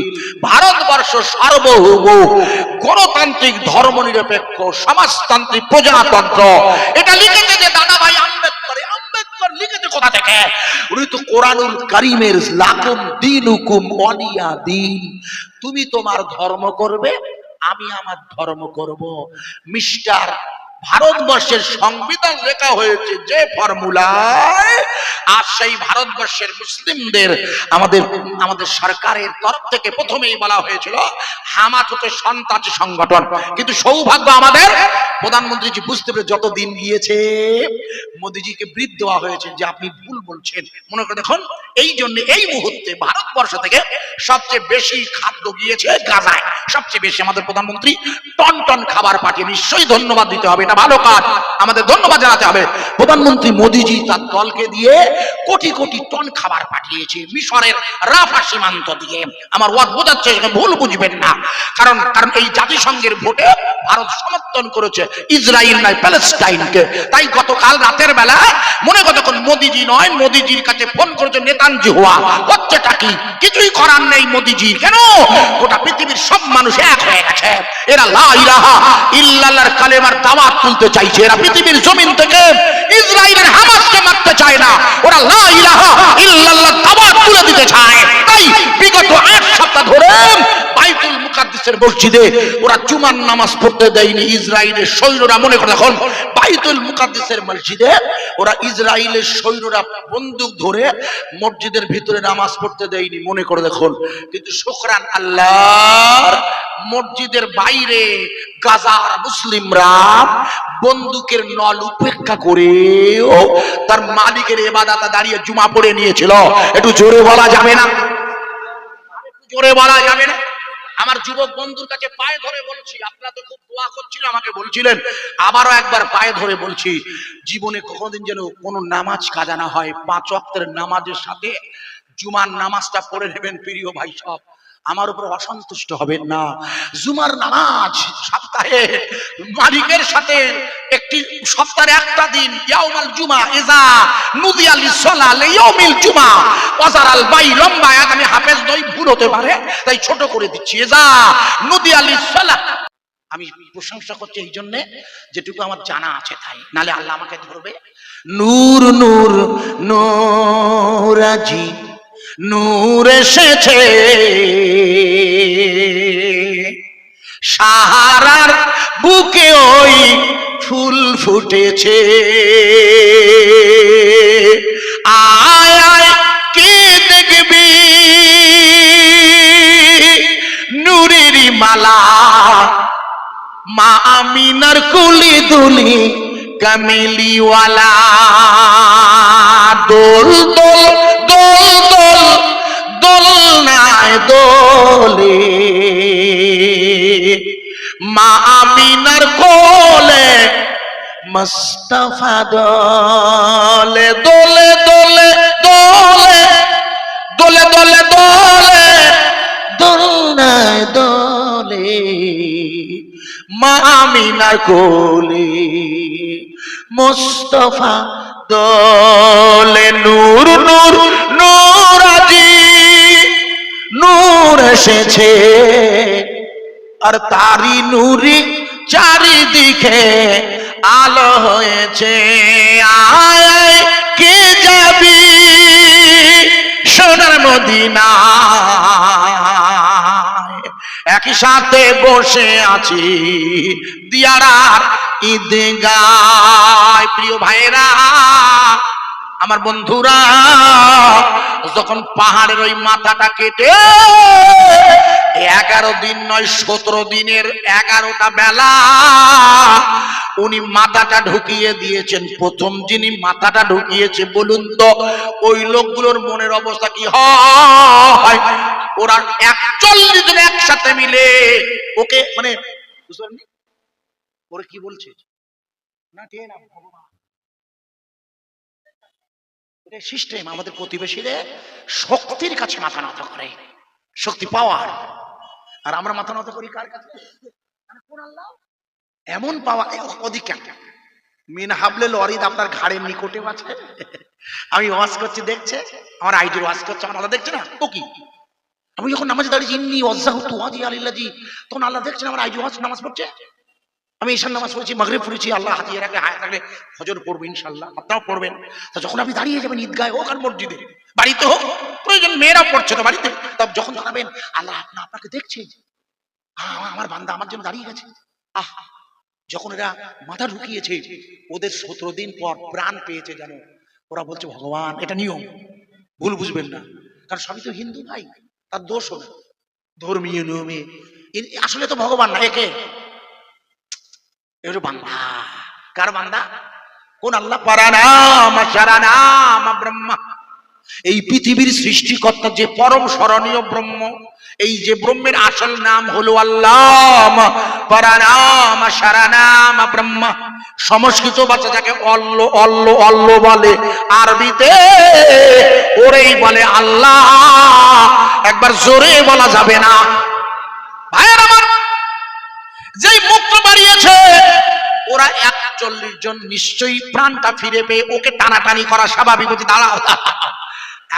ভারতবর্ষ সার্বভৌম গণতান্ত্রিক ধর্মনিরপেক্ষ সমাজতান্ত্রিক প্রজাতন্ত্র, এটা লিখেছে যে দাদা ভাই আম্বেদকর। আম্বেদকর লিখেছে কোথা থেকে? উনি তো কোরআনুল কারীমের লাকুম দীনুকুম ওয়ালিয়া দীন, তুমি তোমার ধর্ম করবে, আমি আমার ধর্ম করব। মিস্টার ভারতবর্ষের সংবিধান লেখা হয়েছে যে ফর্মুলায়, আর সেই ভারতবর্ষের মুসলিমদের আমাদের সরকারের তরফ থেকে প্রথমেই বলা হয়েছিল হামাস হচ্ছে সন্ত্রাসী সংগঠন। কিন্তু সৌভাগ্য আমাদের প্রধানমন্ত্রীজি বুঝতে পেরে যত দিন গিয়েছে মোদিজিকে ব্রিফ দেওয়া হয়েছে যে আপনি ভুল বলছেন। মনে করে দেখুন, এই জন্য এই মুহূর্তে ভারতবর্ষ থেকে সবচেয়ে বেশি খাদ্য গিয়েছে গাজায়, সবচেয়ে বেশি। আমাদের প্রধানমন্ত্রী টন টন খাবার পাঠিয়ে, নিশ্চয়ই ধন্যবাদ দিতে হবে, এটা ভালো কাজ, আমাদের ধন্যবাদ জানাতে হবে। প্রধানমন্ত্রী মোদিজি তার দলকে দিয়ে কোটি কোটি টন খাবার পাঠিয়েছে মিশরের রাফা সীমান্ত দিয়ে। আমার ওয়াজ বোঝাচ্ছে, ভুল বুঝবেন না, কারণ এই জাতিসংঘের ভোটে ভারত সমর্থন করেছে ইসরায়েল নয় প্যালেস্টাইনকে। তাই গতকাল রাতের বেলা মনে করে যখন মোদিজি নয়, মোদিজির কাছে ফোন করেছে নেতানজি হওয়া, হচ্ছেটা কি? কিছুই করার নেই মোদিজি। কেন? গোটা পৃথিবীর সব মানুষ এক হয়ে গেছে, এরা লা ইলাহা ইল্লাল্লাহর কালেমার দাওয়াত তুলতে চাইছে। এরা পৃথিবীর জমিন থেকে ইসরায়েলের হামাসকে মারতে চায় না, ওরা লা ইলাহা ইল্লাল্লাহর দাওয়াত তুলে দিতে চায়। তাই বিগত 8 সপ্তাহ ধরে বাইতুল মুকাদ্দাসের মসজিদে ওরা জুমার নামাজ পড়তে দেয়নি ইসরায়েলের সৈন্যরা। মনে করে দেখুন, বাইতুল মুকাদ্দাসের মসজিদে ওরা ইসরায়েলের সৈন্যরা বন্দুক ধরে মসজিদের ভিতরে নামাজ পড়তে দেয়নি, মনে করে দেখুন। কিন্তু শুকরান আল্লাহর, মসজিদের বাইরে গাজার মুসলিমরা বন্দুকের নল উপেক্ষা করেও তার মালিকের ইবাদতে দাঁড়িয়ে জুমা পড়ে নিয়েছিল। একটু জোরে বলা যাবে না? জোরে বলা যাবে না? আমার যুবক বন্ধুর কাছে পায়ে ধরে বলছি, আপনারা তো খুব দোয়া করছিলেন, আমাকে বলছিলেন, আবারও একবার পায়ে ধরে বলছি, জীবনে কোনোদিন যেন কোনো নামাজ কাজা না হয়। 5 ওয়াক্তের নামাজের সাথে জুমার নামাজটা পড়ে নেবেন প্রিয় ভাই সব। আমার উপর অসন্তুষ্ট হবেন না। জুমার নামাজ সপ্তাহে মালিকের সাথে একটি সপ্তাহে একটা দিন, ইয়াউমাল জুমা ইজা নুদিয়া লিসসালা লিয়াউমিল জুমা ওয়াজারাল বাই, লম্বা আয়াত, আমি হাফেজ নই, ভুল হতে পারে তাই ছোট করে দিচ্ছি। ইজা নুদিয়া লিসসালা, আমি প্রশংসা করছি এই জন্য যেটুকু আমার জানা আছে তাই, নালে আল্লাহ আমাকে ধরবে। নূর নূর নূরাজি নূর এসেছে, সাহারার বুকে ওই ফুল ফুটেছে, আয় আয় কে দেখবি নূরেরই মালা, মা আমিনার কুলি দুলি কামেলিওয়ালা, দোল দোল দোল দোল দোলনায় দোলে, মা আমিনার কোলে মুস্তাফা দোলে, দোলে দোলে দোলে দোলে দোলে দোলে দোলনায় দোলে, মা আমিনার কোলে মুস্তাফা দোলে, নূর নূর নূরাজি নূর এসেছে, আর তারি নূরি চারিদিকে আলো হয়েছে, আয় কে যাবি সোনার মদিনা, একই সাথে বসে আছি দিয়ারার ঈদগায়। প্রিয় ভাইরা, আমার বন্ধুরা, যখন পাহাড়ের ওই মাথাটা কেটে 11 দিন নয় 17 দিনের 11টা বেলা উনি মাথাটা ঢুকিয়ে দিয়েছেন। প্রথম যিনি মাথাটা ঢুকিয়েছে, বলুন তো ওই লোকগুলোর মনের অবস্থা কি হয়? ওরা 41 জন একসাথে মিলে ওকে, মানে বুঝলেন ওরা কি বলছে, না টেন ভগবান, এটা সিস্টেম। আমাদের প্রতিবেশীরে শক্তির কাছে মাথা নত করে, শক্তি পাওয়ার, আর আমরা মাথা নত করি কার কাছে? কোন আল্লাহ? এমন পাওয়া অধিক মিন হাবলে লরিদ আপনার ঘাড়ের নিকটে আছে। আমি ওয়াজ করছি দেখছে, আমার আইডির ওয়াজ করছে, আমার আল্লাহ দেখছে না? ও কি, আমি যখন নামাজে দাঁড়িয়ে ইন্নী ওয়াজ্জাহতু ওয়াজহিয়া লিল্লাহি, তখন আল্লাহ দেখছেন আমার আইডি ওয়াজ নামাজ পড়ছে। আমি ঈশান নামাজ পড়েছি, মাগরিব পড়েছি, আল্লাহ হাতিয়ে রাখলে হায়াত রাখলে ফজর পড়বো ইনশাআল্লাহ, আপনারাও পড়বেন। তো যখন আপনি দাঁড়িয়ে যাবেন ঈদগাহে হোক আর মসজিদে, বাড়িতে হোক, প্রয়োজন মেয়েরা পড়ছে তো বাড়িতে, তবে যখন দাঁড়াবেন আল্লাহ আপনাকে দেখছে, আমার বান্দা আমার জন্য দাঁড়িয়ে গেছে। আহ, যখন এরা মাথা ঢুকিয়েছে, ওদের 17 দিন পর প্রাণ পেয়েছে জানো, ওরা বলছে ভগবান, এটা নিয়ম, ভুল বুঝবেন না, কারণ সবই তো হিন্দু ভাই, তার দোষও না, ধর্মীয় নিয়মে আসলে তো ভগবান না, একে এর বান্দা। কার বান্দা? কোন আল্লাহ? পরানাম শরণাম ব্রহ্মা, এই পৃথিবীর সৃষ্টিকর্তা যে পরম স্মরণীয় ব্রহ্ম, এই যে ব্রহ্মের আসল নাম হলো আল্লাহ। পরানাম শরণাম ব্রহ্মা, সংস্কৃত ভাষা যাকে অল্ল অল্ল অল্ল বলে, আরবিতে ওরেই বলে আল্লাহ। একবার জোরে বলা যাবে না ভাইয়ের আমার, যেই মুক্ত বাড়িয়েছে ওরা 41 জন নিশ্চয়ই প্রাণটা ফিরে পেয়ে ওকে টানাটানি করা স্বাভাবিক, দাঁড়াও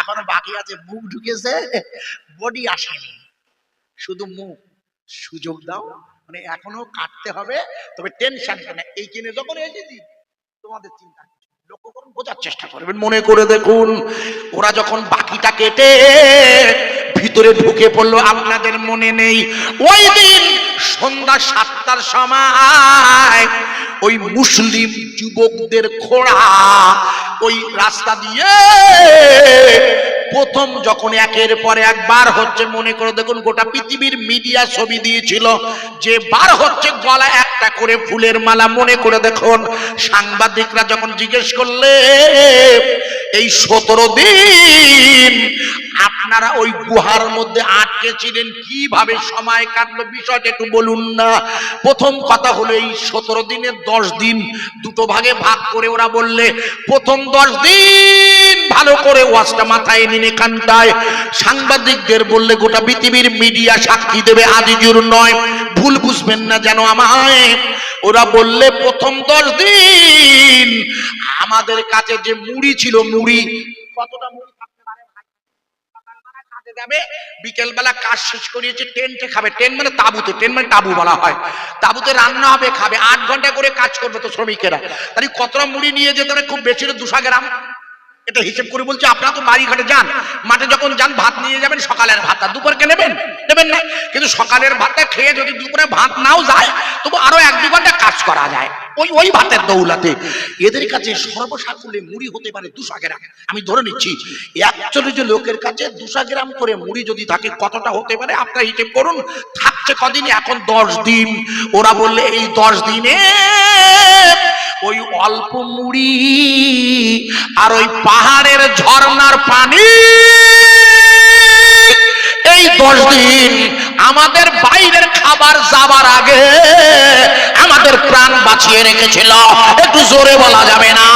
এখনো বাকি আছে, মুখ ঢুকেছে, বডি আসেনি, শুধু মুখ, সুযোগ দাও, মানে এখনো কাটতে হবে, তবে টেনশন কেন, এই কিনে যখন এসেছি তোমাদের চিন্তা লক্ষ্য করুন, বোঝার চেষ্টা করবেন, মনে করে দেখুন। ওরা যখন বাকিটা কেটে ভিতরে ঢুকে পড়লো, আপনাদের মনে নেই ওই দিন সন্ধ্যা 7টার সময় ওই মুসলিম যুবকদের ঘোড়া ওই রাস্তা দিয়ে প্রথম যখন একের পরে একবার হচ্ছে, মনে করে দেখুন, গোটা পৃথিবীর মিডিয়া ছবি দিয়েছিল যে বার হচ্ছে গলা একটা করে ফুলের মালা, মনে করে দেখুন। সাংবাদিকরা যখন জিজ্ঞেস করলে এই 17 দিন আপনারা ওই গুহার মধ্যে আটকে ছিলেন, কিভাবে সময় কাটলো, বিষয়টা একটু বলুন না। প্রথম কথা হলো এই 17 দিনের 10 দিন দুটো ভাগে ভাগ করে ওরা বললে, প্রথম 10 দিন ভালো করে ওয়াজটা মাথায় নিয়ে কান্দায় সাংবাদিকদের বললে, গোটা পৃথিবীর মিডিয়া সাক্ষী দেবে, আজিজুর নয়, ভুল বুঝবেন না যেন আমায়। ওরা বললে প্রথম 10 দিন আমাদের কাছে যে মুড়ি ছিল, মুড়ি কতটা মুড়ি থাকতে পারে ভাই, সকালবেলা কাজে যাবে, বিকেল বেলা কাজ শেষ করিয়েছে, টেন্টে খাবে, টেন্ট মানে তাঁবুতে, টেন্ট মানে তাঁবু বলা হয়, তাঁবুতে রান্না হবে, খাবে, 8 ঘন্টা করে কাজ করবে তো শ্রমিকেরা, তাহলে কতটা মুড়ি নিয়ে যেতে হবে? খুব বেশি 200 গ্রাম, এটা হিসেব করে বলছে। আপনারা তো বাড়ি ঘাটে যান, মাঠে যখন যান ভাত নিয়ে যাবেন, সকালের ভাতটা, দুপুরকে নেবেন না, কিন্তু সকালের ভাতটা খেয়ে যদি দুপুরে ভাত নাও যায়, তবু আরো 1-2 ঘন্টা কাজ করা যায় ওই ভাতের দৌলাতে। এদের কাছে সর্বসাকুল্যে মুড়ি হতে পারে 200 গ্রাম, আমি ধরে নিচ্ছি 41 লোকের কাছে 200 গ্রাম করে মুড়ি যদি থাকে, কতটা হতে পারে আপনারা হিসেব করুন। থাকছে কদিন? এখন 10 দিন। ওরা বললে এই 10 দিনে ওই অল্প মুড়ি আর ওই পাহাড়ের ঝর্ণার পানি, এই 10 দিন আমাদের বাইরের খাবার যাবার আগে আমাদের প্রাণ বাঁচিয়ে রেখেছিল, একটু জোরে বলা যাবে না?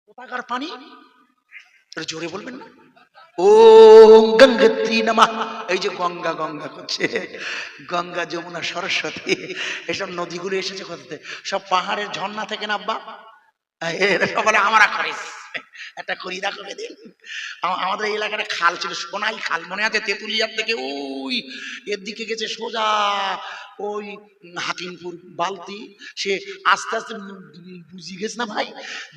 কোথাকার পানি? জোরে বলবেন না? ও গঙ্গতি নমঃ, এই যে গঙ্গা গঙ্গা করছে, গঙ্গা, যমুনা, সরস্বতী, এসব নদীগুলো এসেছে কোথাতে? সব পাহাড়ের ঝর্ণা থেকে না আব্বা? সকালে আমরা করিস একটা করিদা করে দিন। আমাদের এই এলাকাটা খাল ছিল, সোনাই খাল, মনে আছে? তেঁতুলিয়ার থেকে ওই এর দিকে গেছে সোজা ওই হাকিমপুর বালতি, সে আস্তে আস্তে বুঝি গেছে না ভাই,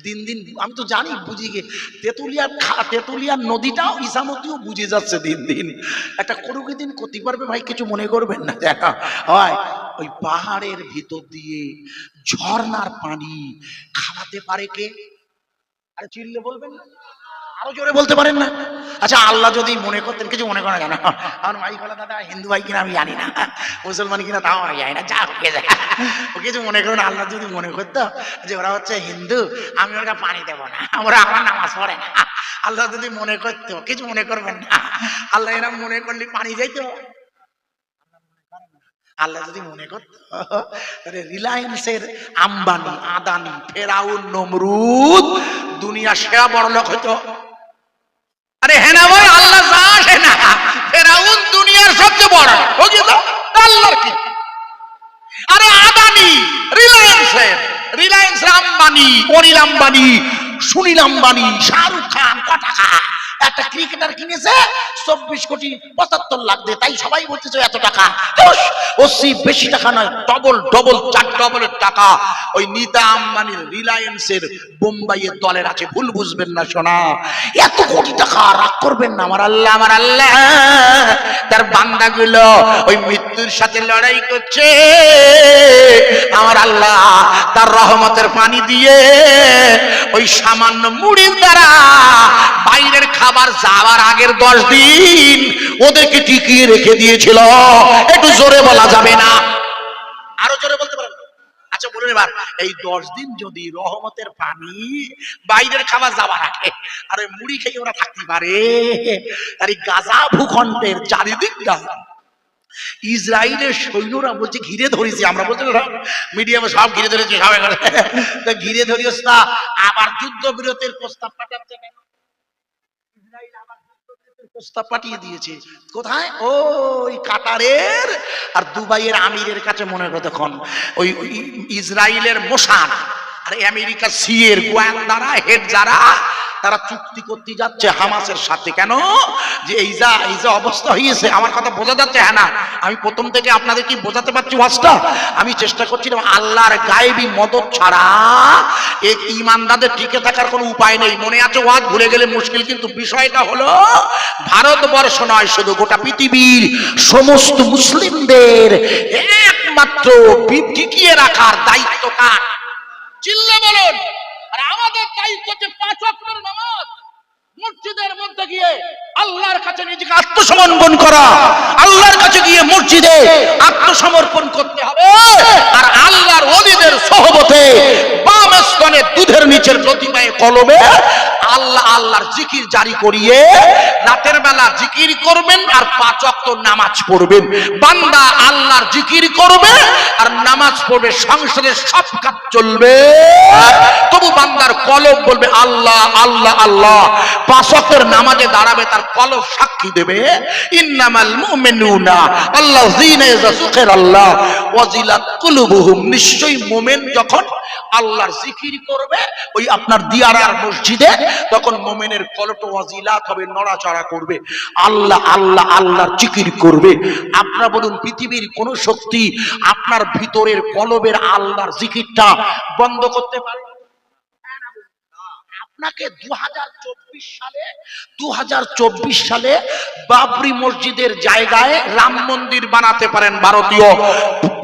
দিন দিন আমি তো জানি বুঝি গে, তেঁতুলিয়ার নদীটাও ইসামতিও বুঝে যাচ্ছে দিন দিন। একটা করুকে দিন করতে পারবে ভাই, কিছু মনে করবেন না হয়। ওই পাহাড়ের ভিতর দিয়ে ঝর্ণার পানি খাওয়াতে পারে কে? আরে চিল্লে বলবেন না, আরো জোরে বলতে পারেন না? আচ্ছা, আল্লাহ যদি মনে করতেন, কিছু মনে করা যায় না, আমার মাইক হলো দাদা হিন্দু ভাই কিনা আমি জানি না, মুসলমান কিনা তাও আমি জানি না, যা হয়ে যায়, ও কিছু মনে করেন। আল্লাহ যদি মনে করতো যে ওরা হচ্ছে হিন্দু, আমি ওরা পানি দেবো না, ওরা আমার নামাজ পড়ে না, আল্লাহ যদি মনে করতো, কিছু মনে করবেন না, আল্লাহ এরা মনে করলে পানি যাইতো। আল্লাহ যদি মনে করত রিলায়েন্সের আম্বানি, আদানি, ফেরাউন, নমরুদ দুনিয়া সেরা বড় লোক হইতো। আরে হ্যাঁ না ভাই, আল্লাহ জানে না ফেরাউন দুনিয়ার সবচেয়ে বড় আল্লাহর কি। আরে আদানি রিলায়েন্স আম্বানি, অনিল আম্বানি, সুনীল আম্বানি, শাহরুখ খান ক টাকা একটা ক্রিকেটার কিনেছে 24 কোটি 75 লাখ দিয়ে, তাই সবাই বলতেছে এত টাকা। ওসি বেশি টাকা নয়, ডবল 4 ডবলের টাকা ওই নীতা আম্বানির রিলায়েন্সের বোম্বাইয়ের দলের আছে। ভুল বুঝবেন না সোনা, এত কোটি টাকা রাগ করবেন না। আমার আল্লাহ তার বান্দাগুলো ওই মৃত্যুর সাথে লড়াই করছে। আমার আল্লাহ তার রহমতের পানি দিয়ে ওই সামান্য মুড়ির দ্বারা বাইরের খাবার যাওয়ার আগের 10 দিন ওদেরকে টিকিয়ে রেখে দিয়েছিল। একটু জোরে বলা যাবে না? আরো জোরে বলতে পারেন? আচ্ছা বলুন এবার, এই 10 দিন যদি রহমতের পানি বাইরের খাবার যাওয়ার আগে আর ওই মুড়ি খেয়ে ওরা থাকতে পারে, আর এই গাজা ভূখণ্ডের চারিদিকটা ইসরায়েলের সৈন্যরা বলছে ঘিরে ধরেছি। আমরা বলছি মিডিয়ামে সব ঘিরে ধরেছি, সবাই ঘিরে ধরিস না। আবার যুদ্ধবিরতির প্রস্তাব পাঠাচ্ছে কেন? ইসরায়েল আবার যুদ্ধবিরতির প্রস্তাব পাঠিয়ে দিয়েছে। কোথায়? ওই কাতারের আর দুবাইয়ের আমিরের কাছে। মনে করে দেখুন, ওই ইসরায়েলের মোসাদ আর আমেরিকা সিএর গোয়েন্দারা হেড যারা, তারা চুক্তি করতে যাচ্ছে হামাসের সাথে। কেন? যে এই যা অবস্থা হয়েছে, আমার কথা বোঝা যাচ্ছে? হ্যাঁ না, আমি প্রথম থেকে আপনাদের কি বোঝাতে পারছি ওয়াজটা? আমি চেষ্টা করছিলাম আল্লাহর গায়েবী মদত ছাড়া এই ঈমানদারদের টিকে থাকার কোনো উপায় নেই। মনে আছে ওয়াজ? ভুলে গেলে মুশকিল। কিন্তু বিষয়টা হলো ভারতবর্ষ নয়, শুধু গোটা পৃথিবীর সমস্ত মুসলিমদের একমাত্র টিকিয়ে রাখার দায়িত্ব কার? চিল্লে বলুন। আর আমাদের দায়িত্ব হচ্ছে 5 ওয়াক্তের নামাজ মসজিদের মধ্যে গিয়ে আল্লাহর কাছে নিজেকে আত্মসমর্পণ করা। আল্লাহর কাছে গিয়ে মসজিদে আত্মসমর্পণ করতে হবে। আর আল্লাহর ওলিদের সোহবতে বাম স্তনে দুধের নিচের প্রতিমায় কলমে আল্লাহর জিকির জারি করিয়ে রাতের বেলা জিকির করবেন আর 5 ওয়াক্ত নামাজ পড়বেন। বান্দা আল্লাহর জিকির করবে আর নামাজ পড়বে, সংসারের সব কাজ চলবে, তবু বান্দার কলব বলবে আল্লাহ আল্লাহ আল্লাহ। 5 ওয়াক্তের নামাজে দাঁড়াবে, তার কলব সাক্ষী দেবে ইন্নামাল মুমিনুনা আল্লাযীনা ইযা যুকিরাল্লাহ ওয়াজিলাত কুলুবুহুম। নিশ্চয়ই মুমিন যখন আল্লাহর জিকির করবে ওই আপনার দিয়ারার মসজিদে, তখন মুমিনের কলব ওয়াজিলাত হবে, নড়াচড়া করবে, আল্লাহ আল্লাহ আল্লাহর জিকির করবে। আপনারা বলুন, পৃথিবীর কোন শক্তি আপনার ভিতরের কলবের আল্লাহর জিকিরটা বন্ধ করতে পারে? আপনাকে 2024 সালে বাবরি মসজিদের জায়গায় রাম মন্দির বানাতে পারেন ভারতীয়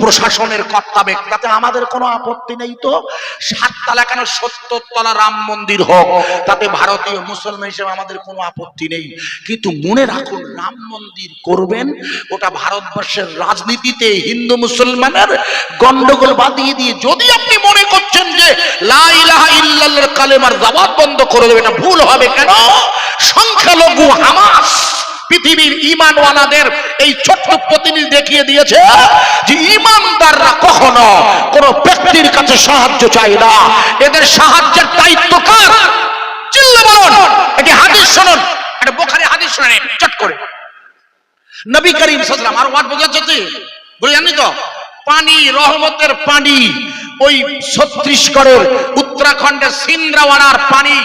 প্রশাসনের কর্তা ব্যক্তিতে, আমাদের কোনো আপত্তি নেই। তো 7 তলা কেন 70 তলা রাম মন্দির হোক, তাতে ভারতীয় মুসলমান হিসেবে আমাদের কোনো আপত্তি নেই। কিন্তু মনে রাখুন, রাম মন্দির করবেন ওটা ভারতবর্ষের রাজনীতিতে হিন্দু মুসলমানের গন্ডগোল বাঁধিয়ে দিয়ে, যদি আপনি মনে করছেন যে লা ইলাহা ইল্লাল্লাহর কালেমার দাওয়াত বন্ধ করে দেবে, এটা ভুল হবে। কেন? সংখ্যালঘু হামাস পৃথিবীর ঈমানওয়ালাদের এই ছোট্ট প্রতিনিধি দেখিয়ে দিয়েছে যে ঈমানদাররা কখনো কোন ব্যক্তির কাছে সাহায্য চায় না। এদের সাহায্যের দায়িত্ব কার? চিল্লে বলুন। একটি হাদিস শুনুন, একটা বুখারী হাদিস শুনেন চট করে। নবী করিম সাল্লাল্লাহু আলাইহি ওয়াসাল্লাম, আর ওয়াজ বোঝাচ্ছে? বুঝলেননি তো? পানি, রহমতের পানি, ওই ছত্তিশগড়ের উত্তরাখণ্ডের সিন্দ্রাওয়ানার পানি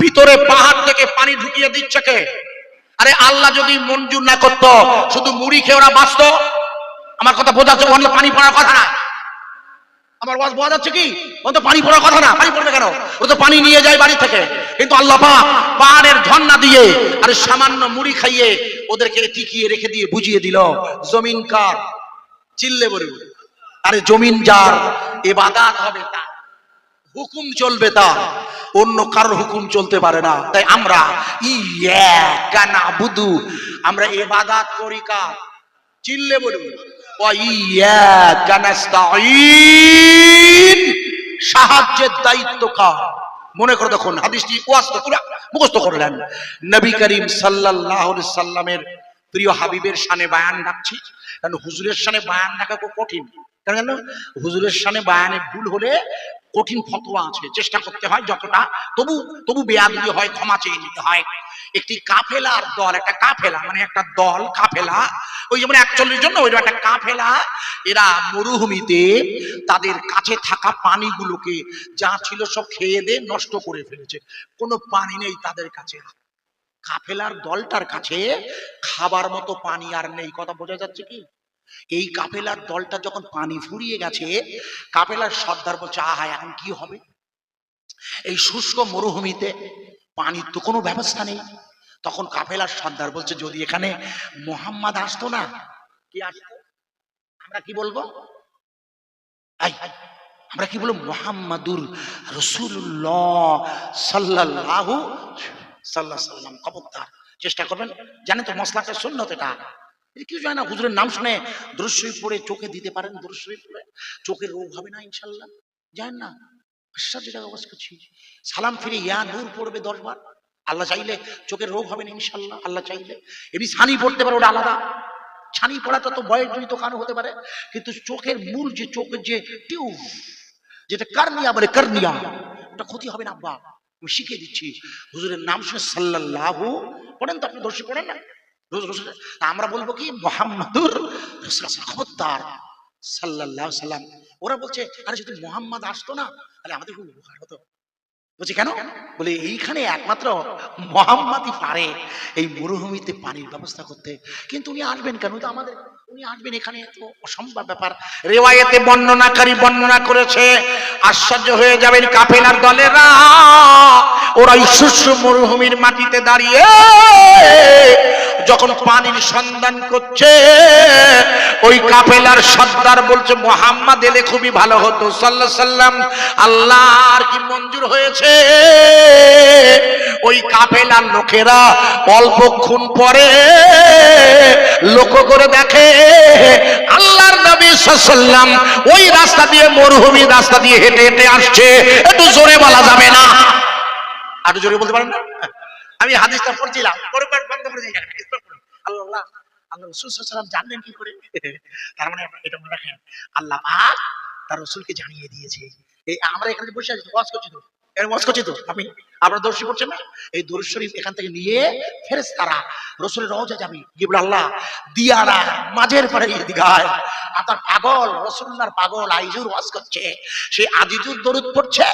ভিতরে পাহাড় থেকে পানি ঢুকিয়ে দিচ্ছে কে? আরে আল্লাহ যদি মঞ্জুর না করতো, শুধু মুড়ি খেয়ে ওরা বাঁচত? আমার কথা বোঝাচ্ছে? ওখানে পানি পড়ার কথা না। আমার ওয়াজ বোঝা যাচ্ছে কি? ও তো পানি পড়ার কথা না। পানি পড়বে কেন? ও তো পানি নিয়ে যায় বাড়ি থেকে। কিন্তু আল্লাহ পাক পাহাড়ের ঝর্ণা দিয়ে আর সামান্য মুড়ি খাইয়ে ওদেরকে টিকিয়ে রেখে দিয়ে বুঝিয়ে দিল জমিন কার? চিল্লে বলুন। আরে জমিন যার, ইবাদত হবে তার, হুকুম চলবে তার, অন্য কারোর হুকুম চলতে পারে না। তাই আমরা ইয়াকা নাবুদু, আমরা ইবাদত করি কার? চিল্লে বলুন। ওয়া ইয়াকা নাস্তাঈন, সাহায্যের দায়িত্ব কার? মনে করে দেখুন হাদিসটি ওয়াজটা পুরো মুখস্থ করলেন। নবী করিম সাল্লাল্লাহু আলাইহি সাল্লামের প্রিয় হাবিবের শানে বায়ান রাখছি। কারণ হুজুরের সামনে বায়ান রাখা খুব কঠিন। কেন জানো? হুজুরের সামনে বায়ানে ভুল হলে কঠিন ফতোয়া আছে, চেষ্টা করতে হয় যতটা, তবু তবু বেয়াদবি হয়, ক্ষমা চেয়ে নিতে হয়। একটি কাফেলার দল, একটা কাফেলা মানে একটা দল, কাফেলা ওই যেমন 41 জন, ওই একটা কাফেলা, এরা মরুভূমিতে তাদের কাছে থাকা পানিগুলোকে যা ছিল সব খেয়ে দিয়ে নষ্ট করে ফেলেছে, কোনো পানি নেই তাদের কাছে। কাফেলার দলটার কাছে খাবার মতো পানি আর নেই। কথা বোঝা যাচ্ছে কি? এই কাফেলার দলটা যখন পানি ফুরিয়ে গেছে, কাফেলার সর্দার বলছে আহা এখন কি হবে? এই শুষ্ক মরুভূমিতে পানির তো কোনো ব্যবস্থা নেই। তখন কাফেলার সর্দার বলছে যদি এখানে মোহাম্মদ আসতো না, কি আসতো, আমরা কি বলবো? আমরা কি বলবো? মোহাম্মদুর রাসূলুল্লাহ সাল্লাল্লাহু সাল্লাম। খবরদার চেষ্টা করবেন, জানেন তো মসলাকে সুন্নত এটা। কিছু জানে না, হুজুরের নাম শুনে দুরূদ শরীফ পড়ে চোখে দিতে পারেন, দুরূদ শরীফ পড়ে চোখের রোগ হবে না ইনশাআল্লাহ। জানেন না? আশ্চর্য জায়গা ওয়াজ করছি। সালাম ফিরে ইয়া নূর পড়বে 10 বার, আল্লাহ চাইলে চোখের রোগ হবে না ইনশাআল্লাহ, আল্লাহ চাইলে। এমনি ছানি পড়তে পারে, ওটা আলাদা। ছানি পড়াটা তো বয়স জনিত কারণ হতে পারে, কিন্তু চোখের মূল যে চোখের যে টিউব, যেটা কার্নিয়া বলে, কার্নিয়া, ওটা ক্ষতি হবে না আব্বা, আমি শিখিয়ে দিচ্ছি। হুজুরের নাম শুনে সাল্লাল্লাহু পড়েন তো, আপনি দর্শক পড়েন না? আমরা বলবো কি মুহাম্মাদুর রাসূলুল্লাহ, খবরদার সাল্লাল্লাহু সাল্লাম। ওরা বলছে আরে যদি মুহাম্মদ আসতো না তাহলে আমাদের খুব উপকার হতো। বলছি কেন? বলে এইখানে একমাত্র মুহাম্মদই পারে এই মরুভূমিতে পানির ব্যবস্থা করতে, কিন্তু উনি আসবেন কেন? তো আমাদের উনি আসবেন এখানে তো অসম্ভব ব্যাপার। রিওয়ায়েতে বর্ণনাকারী বর্ণনা করেছে, আশ্চর্য হয়ে যাবেন কাফেলার দলেরা, ওরা শুষ্ক মরুভূমির মাটিতে দাঁড়িয়ে যখন পানির সন্ধান করছে, ওই কাফেলার সর্দার বলছে মুহাম্মদ এলে খুবই ভালো হতো সাল্লাল্লাহু আলাইহি সাল্লাম। আল্লাহর কি মঞ্জুর হয়েছে, ওই কাফেলার লোকেরা অল্পক্ষণ পরে লক্ষ্য করে দেখে আল্লাহর নবী সাল্লাল্লাহু আলাইহি সাল্লাম ওই রাস্তা দিয়ে, মরুভূমি রাস্তা দিয়ে হেঁটে হেঁটে আসছে। একটু জোরে বলা যাবে না? আরো জোরে বলতে পারেন না? আমি হাদিসটা পড়ছিলাম, পরে বন্ধ করে দিই। আল্লাহ আল্লাহ রাসূল সাল্লাল্লাহু আলাইহি ওয়াসাল্লাম জানলেন কি করে? তার মানে এটা মনে রাখেন, আল্লাহ পাক তার রাসূলকে জানিয়ে দিয়েছে। এই আমরা এখানে বসে আছি, ওয়াজ করছি তো, ওয়াজ করছি তো, আপনি আপনারা দর্শী করছেন না? এই দরুদ শরীফ এখান থেকে নিয়ে ফেরেশতারা রাসূলের রওজা যাবে, গিয়ে বলে আল্লাহ দিয়ারা মাঝের পারে দিঘায় আপনার পাগল রাসূলুল্লাহর পাগল আইজুর ওয়াজ করছে, সে আজিজুর দরুদ পড়ছে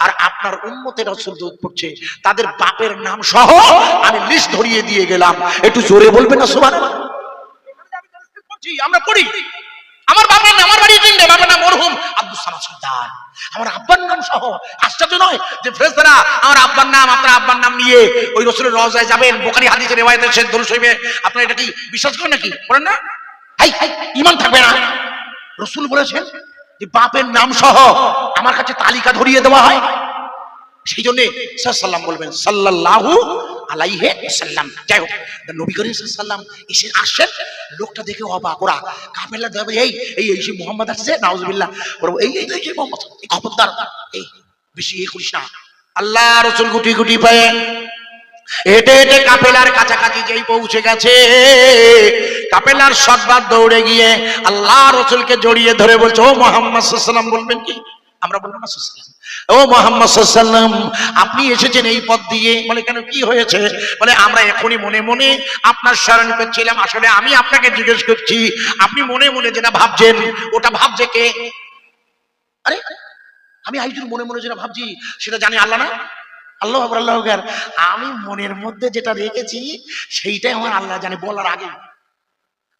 আর আপনার উম্মতের রাসূল দরুদ পড়ছে, তাদের বাপের নাম সহ আমি লিস্ট ধরিয়ে দিয়ে গেলাম। একটু জোরে বলবেন না সুবহানাল্লাহ? আমরা পড়ি, আমার বাবার নাম, আমার বাড়ি জিন্দে, বাবার নাম মরহুম আব্দুস সামাদ সরদার, আমার আব্বার নাম সহ। আশ্চর্য নয় যে ফেরেশতারা আমার আব্বার নাম, আপনার আব্বার নাম নিয়ে ওই রাসূলের রওজায় যাবেন। বুখারী হাদিসের রিওয়ায়াতে আছে, দরুদ শরীফে। আপনারা এটা কি বিশ্বাস করেন নাকি? করেন না? হাই হাই, ঈমান থাকবে না? রাসূল বলেছেন যে বাপের নাম সহ আমার কাছে তালিকা ধরিয়ে দেওয়া হয়, সেই জন্য সাল্লাম বলবেন সাল্লাল্লাহু আলাইহি ওয়াসাল্লাম। যাই হোক, নবী করিম সাল্লাল্লাহু এসে আসেন, লোকটা দেখে অবাক, ওরা কাফেলা দেবে এই এই এই মুহাম্মদ আসছে, নাউজুবিল্লাহ, এই এই এই মুহাম্মদ, খবরদার এই বেশি এই করিস না। আল্লাহ রাসূল গুটি গুটি পায়ে হেঁটে হেঁটে কাফেলার কাছাকাছি যেই পৌঁছে গেছে, কাফেলার সর্দার দৌড়ে গিয়ে আল্লাহ রাসূলকে জড়িয়ে ধরে বলছে ও মুহাম্মদ সাল্লাল্লাহু আলাইহি ওয়াসাল্লাম, বলবেন কি? আমরা বলবো না সাল্লাল্লাহু আলাইহি ওয়াসাল্লাম, ও মুহাম্মদ সাল্লাল্লাহু আলাইহি ওয়াসাল্লাম আপনি এসেছেন এই পথ দিয়ে? বলে কেন, কি হয়েছে? বলে আমরা এখনই মনে মনে আপনার স্মরণ করছিলাম, আসলে আমি আপনাকে জিজ্ঞেস করছি, আপনি মনে মনে যেটা ভাবছেন ওটা ভাবছে কে? আরে আমি আইজুর মনে মনে যেটা ভাবছি সেটা জানি আল্লাহ না? আল্লাহু আকবার, আল্লাহু আকবার। আমি মনের মধ্যে যেটা রেখেছি সেইটাই আমার আল্লাহ জানে, বলার আগে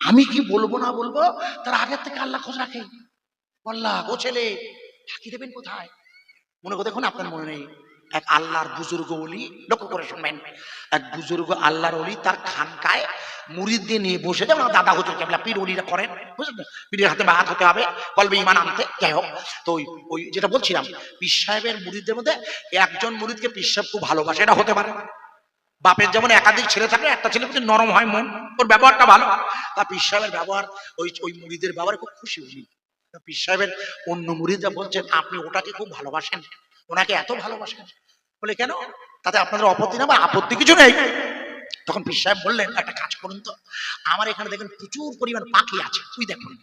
আমি কি বলবো না বলবো তার আগের থেকে আল্লাহ খোঁজ রাখে। আল্লাহ ও ছেলে ফাঁকি দেবেন কোথায়? মনে করে দেখুন, আপনার মনে নেই এক আল্লাহর বুজুর্গ ওলি, লক্ষ্য করে শুনবেন, এক বুজুর্গ আল্লাহর ওলি তার খানকায় মুরিদদের নিয়ে বসে, যেমন দাদা হুজুর কেবলা পীর ওলিরা করেন, বুঝলেন? পীরের হাতে বায়াত হতে হবে, কলবে ঈমান আনতে। যাই হোক, তো ওই যেটা বলছিলাম, পীর সাহেবের মুরিদদের মধ্যে একজন মুরিদকে পীর সাহেব খুব ভালোবাসে, এটা হতে পারে। বাপের যেমন একাধিক ছেলে থাকে, একটা ছেলে প্রতি নরম হয় মন, ওর ব্যবহারটা ভালো, তা পীর সাহেবের ব্যবহার ওই ওই মুরিদের ব্যবহারে খুব খুশি উনি। পীর সাহেবের অন্য মুরিদরা বলছেন আপনি ওটাকে খুব ভালোবাসেন, ওনাকে এত ভালোবাসেন। বলে কেন? তাতে আপনাদের আপত্তি না? বা আপত্তি কিছু নেই, তখন পীর সাহেব বললেন, একটা কাজ করুন তো, আমার এখানে দেখেন প্রচুর পরিমাণ পাখি আছে, ওই দেখুন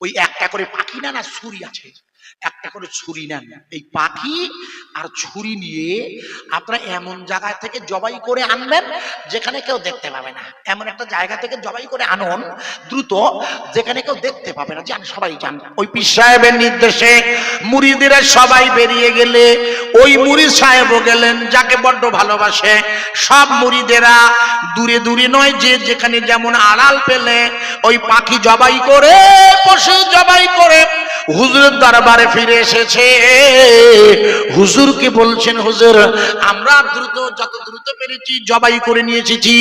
ওই একটা করে পাখি না ছুরি আছে, একটা করে ছুরি নেন, এই পাখি আর ছুরি নিয়ে আপনারা এমন জায়গা থেকে জবাই করে আনবেন যেখানে কেউ দেখতে পাবে না, এমন একটা জায়গা থেকে জবাই করে আনুন দ্রুত যেখানে কেউ দেখতে পাবে না, জান সবাই জান। ওই পীর সাহেবের নির্দেশে মুরিদেরা সবাই বেরিয়ে গেলে ওই মুরিদ সাহেবও গেলেন, যাকে বড্ড ভালোবাসে। সব মুরিদেরা দূরে দূরে নয়, যে যেখানে যেমন আড়াল পেলে ওই পাখি জবাই করে, পশু জবাই করে হুজুরের দরবারে ফিরে এসেছে। হুজুরকে বলছেন, হুজুর আমরা দ্রুত যত দ্রুত পেরেছি জবাই করে নিয়ে এসেছি,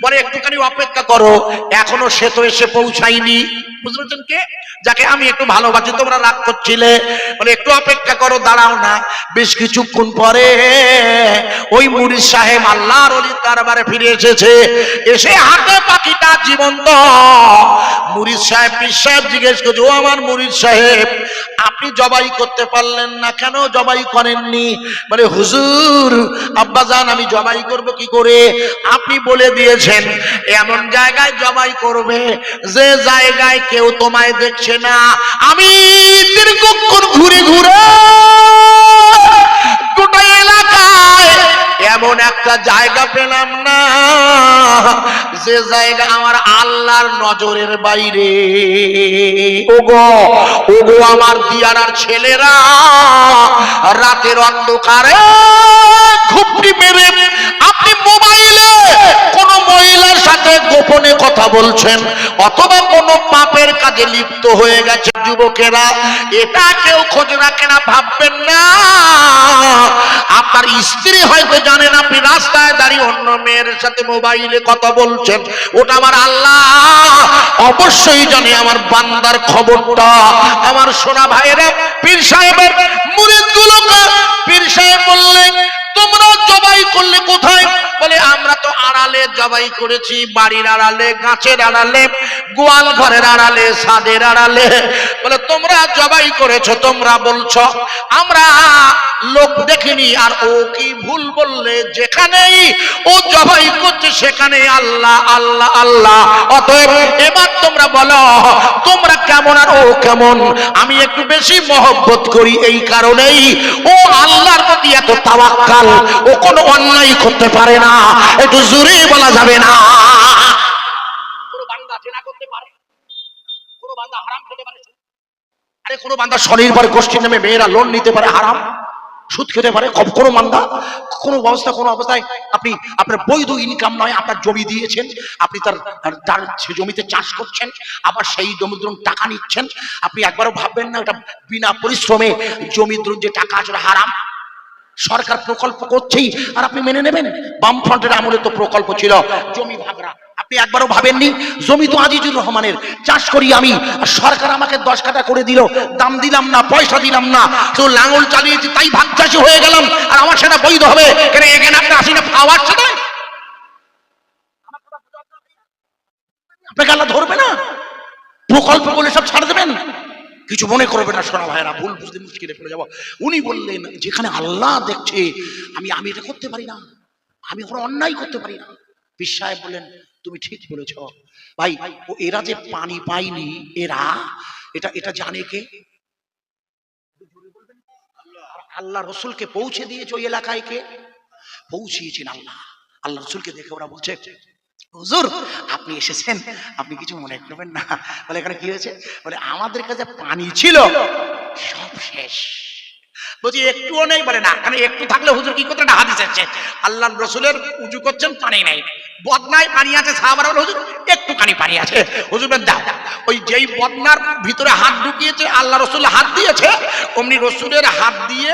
পরে একটুখানি অপেক্ষা করো, এখনো সে তো এসে পৌঁছায়নি। বুঝতে পারছেন কে? যাকে আমি একটু ভালোবাসি, তোমরা রাগ করছিলে, বলে একটু অপেক্ষা করো, দাঁড়াও না। বেশ কিছুক্ষণ পরে ওই মুরিদ সাহেব আল্লাহর ওলির দরবারে ফিরে এসেছে, এসে হাতে পাখিটা জীবন্ত। মুরিদ সাহেব পীর সাহেব জিজ্ঞেস করছে, ও আমার মুরিদ সাহেব, আপনি জবাই করতে পারলেন না কেন, জবাই করেননি? বলে, হুজুর আব্বাজান আমি জবাই করব কি করে? আপনি বলে দিয়েছেন এমন জায়গায় জবাই করবে যে জায়গায় কেউ তোমায় দেখছে না। আমি দীর্ঘক্ষণ ঘুরে ঘুরে গোটা এলাকায় এমন একটা জায়গা পেলাম না যে জায়গা আমার আল্লাহর নজরের বাইরে। ওগো ওগো আমার দিয়ারার ছেলেরা, রাতের অন্ধকারে ঘুপটি মেরে আপনি মোবাইলে কোন মহিলার সাথে গোপনে কথা বলছেন, অথবা কোন পাপের কাজে লিপ্ত হয়ে গেছে যুবকেরা, এটা কেউ খোঁজ রাখে না, ভাববেন না। আপনার স্ত্রী হয়তো জানেন আপনি রাস্তায় দাঁড়িয়ে অন্য মেয়ের সাথে মোবাইলে কথা বলছেন, ওটা আমার আল্লাহ অবশ্যই জানে আমার বান্দার খবরটা। আমার সোনা ভাইরা, পীর সাহেবের মুরিদগুলোকে পীর সাহেব বললেন, তোমরা জবাই করলে কোথায়? বলে, আমরা তো আড়ালে জবাই করেছি, বাড়ির আড়ালে, গাছের আড়ালে, গোয়াল ঘরের আড়ালে, ছাদের আড়ালে। বলে, তোমরা জবাই করেছো, তোমরা বলছো, আমরা লোক দেখিনি। আর ও কি ভুল বললে, যেখানেই ও জবাই করছে সেখানে আল্লাহ আল্লাহ আল্লাহ। অতএব এবার তোমরা বলো, তোমরা কেমন আর ও কেমন? আমি একটু বেশি মহব্বত করি, এই কারণেই ও আল্লাহর প্রতি এত তাওয়াক্কাল, ও কোনো অন্যায় করতে পারে না, একটু জোরে বলা যাবে না। কোনো বান্দা জেনা করতে পারে, কোনো বান্দা হারাম খেতে পারে, আরে কোনো বান্দা স্বনির্ভর গোষ্ঠীর নামে মেয়েরা লোন নিতে পারে, হারাম সুদ খেতে পারে, কোনো বান্দা কোনো অবস্থায় আপনি আপনার বৈধ ইনকাম নয়, আপনার জমি দিয়েছেন, আপনি তার জমিতে চাষ করছেন, আবার সেই জমির টাকা নিচ্ছেন, আপনি একবারও ভাববেন না এটা বিনা পরিশ্রমে জমির যে টাকা আছে হারাম? সরকার প্রকল্প করছেই আর আপনি মেনে নেবেন? বামফ্রন্টের আমলে তো প্রকল্প ছিল জমি ভাগরা, আপনি একবারও ভাবেননি? জমি তো আজিজুর রহমানের, চাষ করি আমি, আর সরকার আমাকে 10 কাঠা করে দিল, দাম দিলাম না, পয়সা দিলাম না, তো লাঙল চালিয়েছি, তাই ভাগ চাষি হয়ে গেলাম, আর আমার সেটা বৈধ হবে কেন? এখানে আপনি আসি না পাওয়ার সাথে আপনাকে আল্লাহ ধরবে না? প্রকল্প বলে সব ছাড় দেবেন? কিছু মনে করবে না সোনা ভাইরা, ভুল বুঝতে মুশকিলে পড়ে যাবো। উনি বললেন, যেখানে আল্লাহ দেখছে আমি এটা করতে পারি না, আমি কোনো অন্যায় করতে পারি না। পীর সাহেব বললেন, তুমি ঠিক বলেছ ভাই, ও এরা যে পানি পায়নি, এটা জানে কে? আল্লাহ রসুলকে পৌঁছে দিয়েছে ওই এলাকায়, কে পৌঁছিয়েছেন? আল্লাহ। আল্লাহ রসুলকে দেখে ওরা বলছে, হুজুর আপনি এসেছেন, আপনি কিছু মনে করবেন না। বলে, এখানে কি হয়েছে? বলে, আমাদের কাছে পানি ছিল, সব শেষ। বলছি একটুও নেই? বলে, না। কারণ একটু থাকলে হুজুর কি করতেন? হাদিস আছে, আল্লাহ রসুলের উজু করছেন, পানি নাই, বদনায় পানি আছে, সাহাবারা বলে, হুজুর একটুখানি পানি আছে। হুজুর বলেন, দাও। ওই যেই বদনার ভিতরে হাত ঢুকিয়েছে, আল্লাহ রসুল হাত দিয়েছে, অমনি রসুলের হাত দিয়ে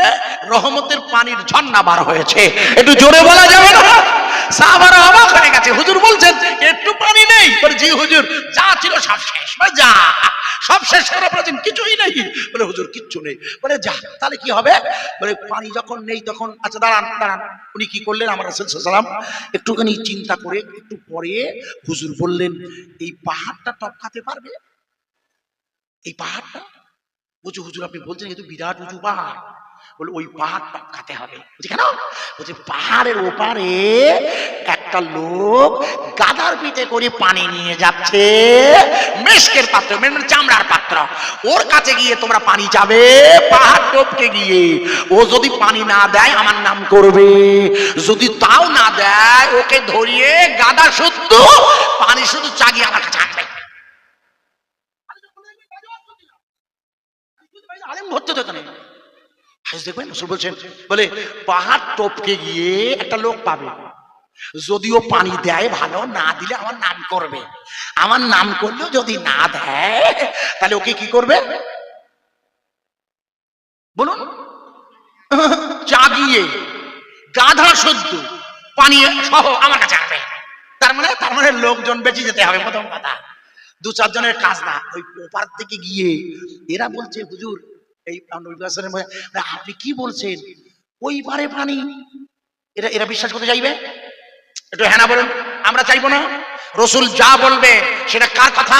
রহমতের পানির ঝর্ণা বার হয়েছে। একটু জোরে বলা যাবে না? সাহাবারা অবাক হয়ে গেছে, হুজুর বলছেন একটু পানি নেই? বলে, জি হুজুর, যা ছিল সব শেষ। বলে, যা, সব শেষ করে ফেলেছেন, কিছুই নেই? বলে, হুজুর কিচ্ছু নেই। বলে, যা, তাহলে কি হবে? বলে, পানি যখন নেই তখন, আচ্ছা দাঁড়ান। উনি কি করলেন? আমার রাসূল সাল্লাল্লাহু আলাইহি ওয়াসাল্লাম একটুখানি চিন্তা করে একটু পরে হুজুর বললেন, এই পাহাড়টা টপকাতে পারবে? এই পাহাড়টা? বলছে, হুজুর আপনি বলছেন, এ তো বিরাট উঁচু পাহাড়, বলে ওই পাহাড় টপকাতে হবে। বলছি কেন? বলছে পাহাড়ের ওপারে একটা লোক গাধার পিঠে করে পানি নিয়ে যাচ্ছে, মেশকের পাত্র মানে চামড়ার পাত্র, ওর কাছে গিয়ে তোমরা পানি যাবে, পাহাড় টপকে গিয়ে ও যদি পানি না দেয় আমার নাম করবে, যদি তাও না দেয় ওকে ধরিয়ে গাধা শুদ্ধ পানি শুধু চাগিয়ে আমার কাছে আনবে। আলেম ভর্তি তো এখানে দেখবেন বলছেন, বলে পাহাড় টপকে গিয়ে একটা লোক পাবে, যদিও পানি দেয় ভালো, না দিলে আমার নাম করবে, আমার নাম করলেও যদি না দেয় তাহলে ওকে কি করবে বলুন? চাগিয়ে গাধা সহ্য পানি সহ আমার কাছে আসবে। তার মানে লোকজন বেঁচে যেতে হবে, প্রথম কথা। দু চারজনের কাজ না, ওই ওপার থেকে গিয়ে এরা বলছে হুজুর এই আপনি কি বলছেন ওই পারে পানি, এরা বিশ্বাস করতে চাইবে? একটু হ্যাঁ না বলুন। আমরা চাইবো না। রসুল যা বলবে সেটা কার কথা?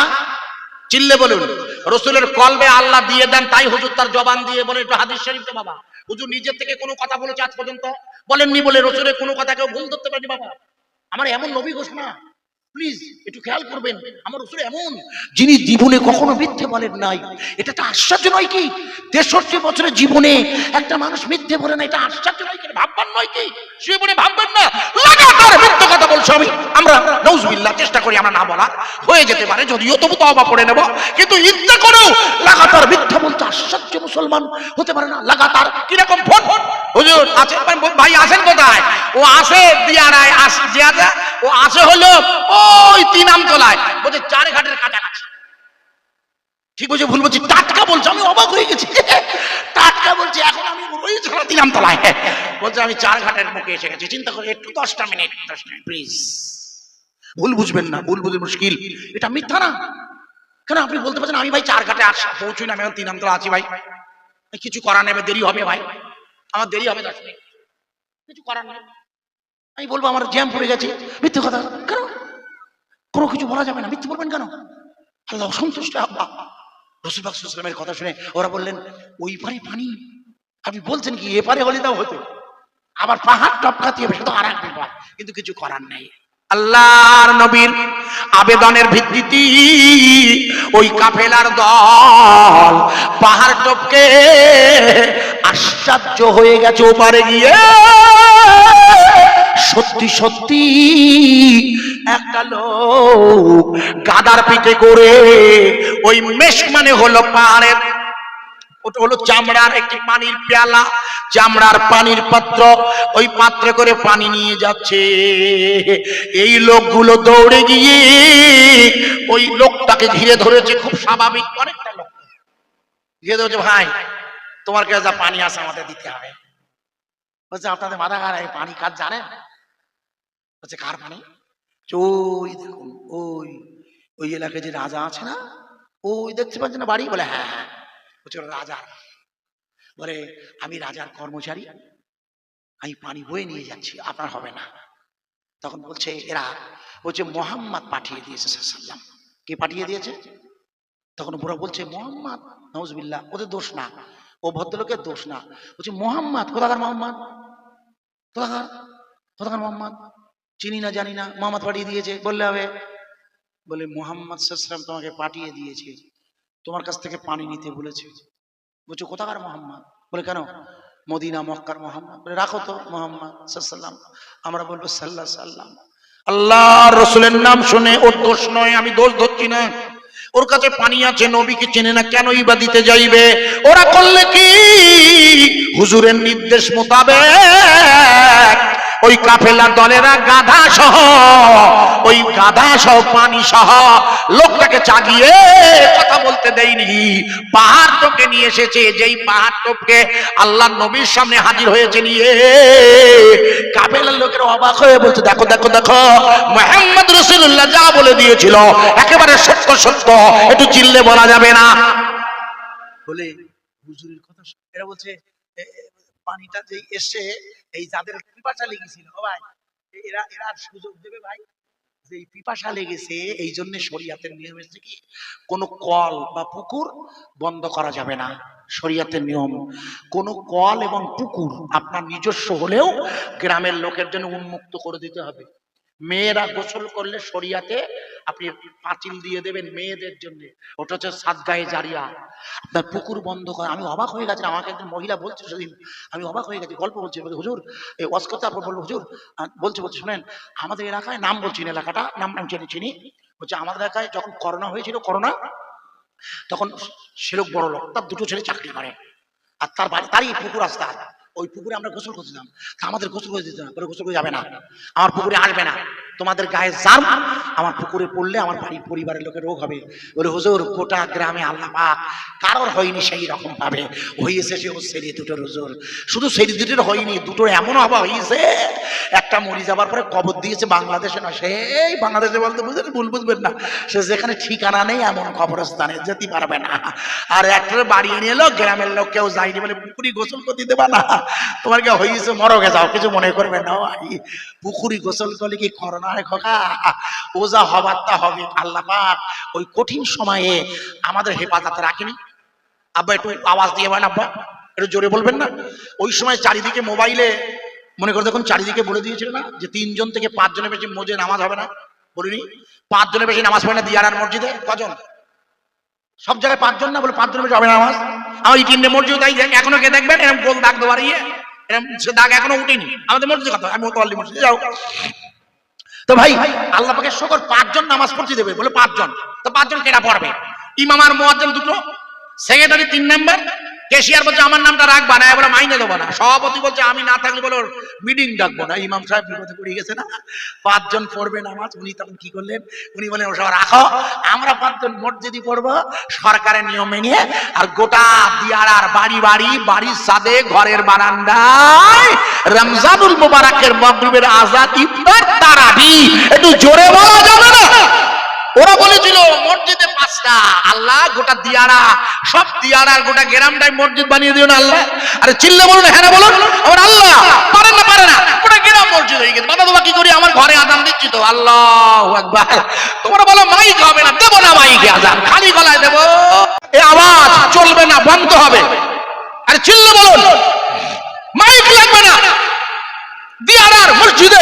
চিল্লে বলুন। রসুলের কলবে আল্লাহ দিয়ে দেন, তাই হুজুর তার জবান দিয়ে বলে। একটু হাদিস শরীফ তো বাবা, হুজুর নিজের থেকে কোনো কথা বলেছে আজ পর্যন্ত? বলেননি। বলে রসুলের কোনো কথা কেউ ভুল ধরতে পারেনি বাবা। আমার এমন নবী ঘোষণা, প্লিজ একটু খেয়াল করবেন, আমার রসুল এমন যিনি জীবনে কখনো মিথ্যে বলেন নাই। এটা তো আশ্চর্য নয় কি? 63 বছরের জীবনে একটা মানুষ মিথ্যে বলে না, এটা আশ্চর্য নয় কি? ভাববার নয় কি? সে বলে ভাববেন না লাগাতার মিথ্যে কথা বলছো। আমরা নাউজুবিল্লাহ চেষ্টা করি আমরা না বলার, হয়ে যেতে পারে, যদিও তবু তওবা পড়ে নেব, কিন্তু ইচ্ছা করেও লাগাতার মিথ্যা বলতে আশ্চর্য মুসলমান হতে পারে না। লাগাতার কিরকম ফোন হুজুর আছে ভাই, আসেন কোথায়? ও আসে দিয়ারায়, আসে জিয়াদা, ও আসে হলো ওই 3 আমতলায়, বলছে 4 ঘাটের কাছাকাছি। ঠিক বলছে ভুল বলছি? টাটকা বলছে, আমি অবাক হয়ে গেছি। টাটকা বলছে, এখন আমি ওই 3 আমতলায়। বলছে আমি 4 ঘাটের মুখে এসে গেছি। চিন্তা করে একটু 10টা মিনিট প্লিজ। ভুল বুঝবেন না, ভুল বুঝে মুশকিল। এটা মিথ্যা না। কেন আপনি বলতে পারছেন আমি ভাই 4 ঘাটে পৌঁছই না, আমি এখন 3 আমতলা আছি ভাই, কিছু করার নেই, দেরি হবে ভাই, আমার দেরি হবে 10 মিনিট, কিছু করার নেই। আমি বলবো আমার জ্যাম পড়ে গেছে। মিথ্যে কথা কেন? কোনো কিছু বলা যাবে না, মিথ্যে বলবেন কেন? আল্লাহ অসন্তুষ্ট। রাসূল পাক সাল্লাল্লাহু আলাইহি ওয়াসাল্লামের কথা শুনে ওরা বললেন ওই পারে পানি, আপনি বলছেন কি এপারে হলে তাও হতো, আবার পাহাড় টপকাতে হবে, সেটা আরেক ব্যাপার, কিন্তু কিছু করার নাই। আল্লাহর নবীর আবেদনের ভিত্তিতে ওই কাফেলার দল পাহাড় টপকে আশ্চর্য হয়ে গেছে ওপারে গিয়ে। সত্যি সত্যি একটা লোক গাদার পিঠে করে, ওই মেশক মানে হলো পাহাড়ের, ওটা হলো চামড়ার একটি পানির পেয়ালা, চামড়ার পানির পাত্র, ওই পাত্রে করে পানি নিয়ে যাচ্ছে। এই লোকগুলো দৌড়ে গিয়ে ওই লোকটাকে ঘিরে ধরেছে, খুব স্বাভাবিক, অনেকটা লোক ঘিরে ধরেছে। ভাই তোমার কাছে যা পানি আছে আমাদের দিতে হবে। বলছে আপনাদের মাথা খারাপ, পানি কার জানেন? বলছে কার পানি? ওই দেখুন ওই ওই এলাকায় যে রাজা আছে না, ওই দেখতে পাচ্ছেন না বাড়ি? বলে হ্যাঁ হ্যাঁ। বলছে রাজার। বলে আমি রাজার কর্মচারী, আমি পানি বয়ে নিয়ে যাচ্ছি, আপনার হবে না। তখন বলছে এরা, বলছে মোহাম্মদ পাঠিয়ে দিয়েছে সাল্লাম। কে পাঠিয়ে দিয়েছে? তখন ওরা বলছে মোহাম্মদ। নাউজুবিল্লাহ, ওদের দোষ না, ও ভদ্রলোকের দোষ না। বলছে মোহাম্মদ, কোথাকার মোহাম্মদ? কোথাকার কোথাকার মোহাম্মদ? চিনি না জানি না, মোহাম্মদ পাঠিয়ে দিয়েছে বললে হবে? বলে মোহাম্মদ সাল্লাম তোমাকে পাঠিয়ে দিয়েছে, তোমার কাছ থেকে পানি নিতে বলেছে। বলছো কোথাকার মোহাম্মদ? বলে কেন? মদিনা মক্কার মোহাম্মদ। বলে রাখো তো মোহাম্মদ সাল্লাম, আমরা বলবো সাল্লাহ সাল্লাম। আল্লাহর রাসূলের নাম শুনে ওর দোষ নয়, আমি দোষ ধরছি না। ওর কাছে পানি আছে, নবীকে চেনে না, কেনই বা দিতে যাইবে? ওরা করলে কি হুজুরের নির্দেশ মোতাবেক ওই কাফেলা দলেরা গাধা সহ, ওই গাধা সহ পানি সহ লোকটাকে চাগিয়ে কথা বলতে দেয়নি, পাহাড় টপকে নিয়ে এসেছে। যেই পাহাড় টপকে আল্লাহ নবীর সামনে হাজির হয়েছে নিয়ে, কাফেলার লোকেরা অবাক হয়ে বলছে দেখো দেখো দেখো, মুহাম্মদ রাসূলুল্লাহ যা বলে দিয়েছিল একেবারে সত্য সত্য, একটু চিল্লে বলা যাবে না। বলে হুজুরের কথা এরা বলছে পানিটা যে এসে এই যাদের পিপাসা লেগেছিল ভাই, এরা এরা সুযোগ দেবে ভাই, যে পিপাসা লেগেছে এই জন্য শরীয়তের নিয়ম এসেছে কি কোন কল বা পুকুর বন্ধ করা যাবে না, শরিয়াতের নিয়ম। কোন কল এবং পুকুর আপনার নিজস্ব হলেও গ্রামের লোকের জন্য উন্মুক্ত করে দিতে হবে। মেয়েরা গোসল করলে শরিয়াতে আপনি পাঁচিল দিয়ে দেবেন মেয়েদের জন্য, ওটা হচ্ছে সাদগায়ে জারিয়া। আপনার পুকুর বন্ধ করে, আমি অবাক হয়ে গেছি, আমাকে একজন মহিলা বলছে সেদিন, আমি অবাক হয়ে গেছি, গল্প বলছে, হুজুর এই ওয়াজ করতে, তারপর বললো হুজুর বলছে শুনেন আমাদের এলাকায়, নাম বলছি না এলাকাটা, নাম চিনি, বলছে আমাদের এলাকায় যখন করোনা হয়েছিল, করোনা তখন সে লোক বড় লোক, তার দুটো ছেলে চাকরি করে, আর তার বাড়ি তারই পুকুর আসতে, ওই পুকুরে আমরা গোসল করছিলাম। আমাদের গোসল করে দিতে না, গোসল করে যাবে না, আমার পুকুরে আসবে না, তোমাদের গায়ে জার্ম আমার পুকুরে পড়লে আমার বাড়ির পরিবারের লোকের রোগ হবে। বলে হুজুর গোটা গ্রামে আল্লাহ পাক কারোর হয়নি সেই রকম ভাবে, হয়েছে সে সেরি দুটোর হুজুর, শুধু সেরি দুটোর হয়নি, দুটোর এমন হওয়া হয়েছে, একটা মরি যাবার পরে কবর দিয়েছে বাংলাদেশে না, সেই বাংলাদেশে বলতে বুঝলেন, ভুল বুঝবেন না, সে যেখানে ঠিকানা নেই এমন কবরস্থানে যেতে পারবে না। আর একটা বাড়ি নিয়ে এলো, গ্রামের লোক কেউ যায়নি বলে পুকুরি গোসল করতে দেবা না, তোমার কে হয়েছে মরগে যাও, কিছু মনে করবে না, পুকুরি গোসল করলে কি করোনা হয় খোকা, ও যা হবার তা হবে। আল্লাহ পাক ওই কঠিন সময়ে আমাদের হেফাজতে রাখেনি। আব্বা একটু আওয়াজ দিয়ে বলেন, আব্বা একটু জোরে বলবেন না। ওই সময় চারিদিকে মোবাইলে মনে করে দেখুন চারিদিকে বলে দিয়েছিল না যে 3 জন থেকে 5 জনের বেশি মসজিদে নামাজ হবে না, বলিনি 5 জনের বেশি নামাজ পড়ে না দিয়ারার মসজিদে, কজন? সব জায়গায় 5 জন না, বলে 5 জনের বেশি হবে না নামাজ। আমার এই 3টে মসজিদ তাই এখনো কে দেখবেন এরকম গোল দাগ দেওয়ার এরকম সে দাগ এখনো উঠেনি আমাদের মসজিদে, কথা আমি মোতাল্লি মসজিদে যাও। তো ভাই আল্লাহ পাকের শুকর 5 জন নামাজ পড়তে দেবে, বলে 5 জন, তো 5 জন কেনা পড়বে? ইমাম আর মুয়াজ্জিন দুটো, সেক্রেটারি 3 নাম্বার, ক্যাশিয়ার বলছে আমার নামটা রাখবা না, এবারে মাইনে দেবো না, সভাপতি বলছে আমি না থাকলে বলো মিটিং ডাকবো না। ইমাম সাহেব বিপদে পড়ে গেছে না, 5 জন পড়বে নামাজ। উনি তখন কি করলেন, উনি বলেন ওসব রাখো, আমরা 5 জন মসজিদে পড়বো সরকারের নিয়ম মেনে, আর গোটা দিয়ারার বাড়ি বাড়ি, বাড়ির ছাদে, ঘরের বারান্দায় রমজানুল মুবারকের মাগরিবের আযান, ইফতার, তারাবি। একটু জোরে বলা যাবে না? ওরা বলেছিল মসজিদে 5টা, আল্লাহ গোটা দিয়ারা, সব দিয়ারার গোটা গ্রামটাই মসজিদ বানিয়ে দিও না আল্লাহ। আরে চিল্লা বলুন, হ্যাঁ বলুন, আমার আল্লাহ পারে না, গোটা গ্রাম মসজিদ হয়ে গেছে। বাবা বাবা কি করি, আমার ঘরে আযান দিচ্ছি তো, আল্লাহু আকবার। তোমরা বলো মাইক হবে না, দেবো না মাইকে আযান, খালি গলায় দেবো, এই আওয়াজ চলবে না, বন্ধ হবে। আরে চিল্লা বলুন, মাইক লাগবে না, দিয়ারার মসজিদে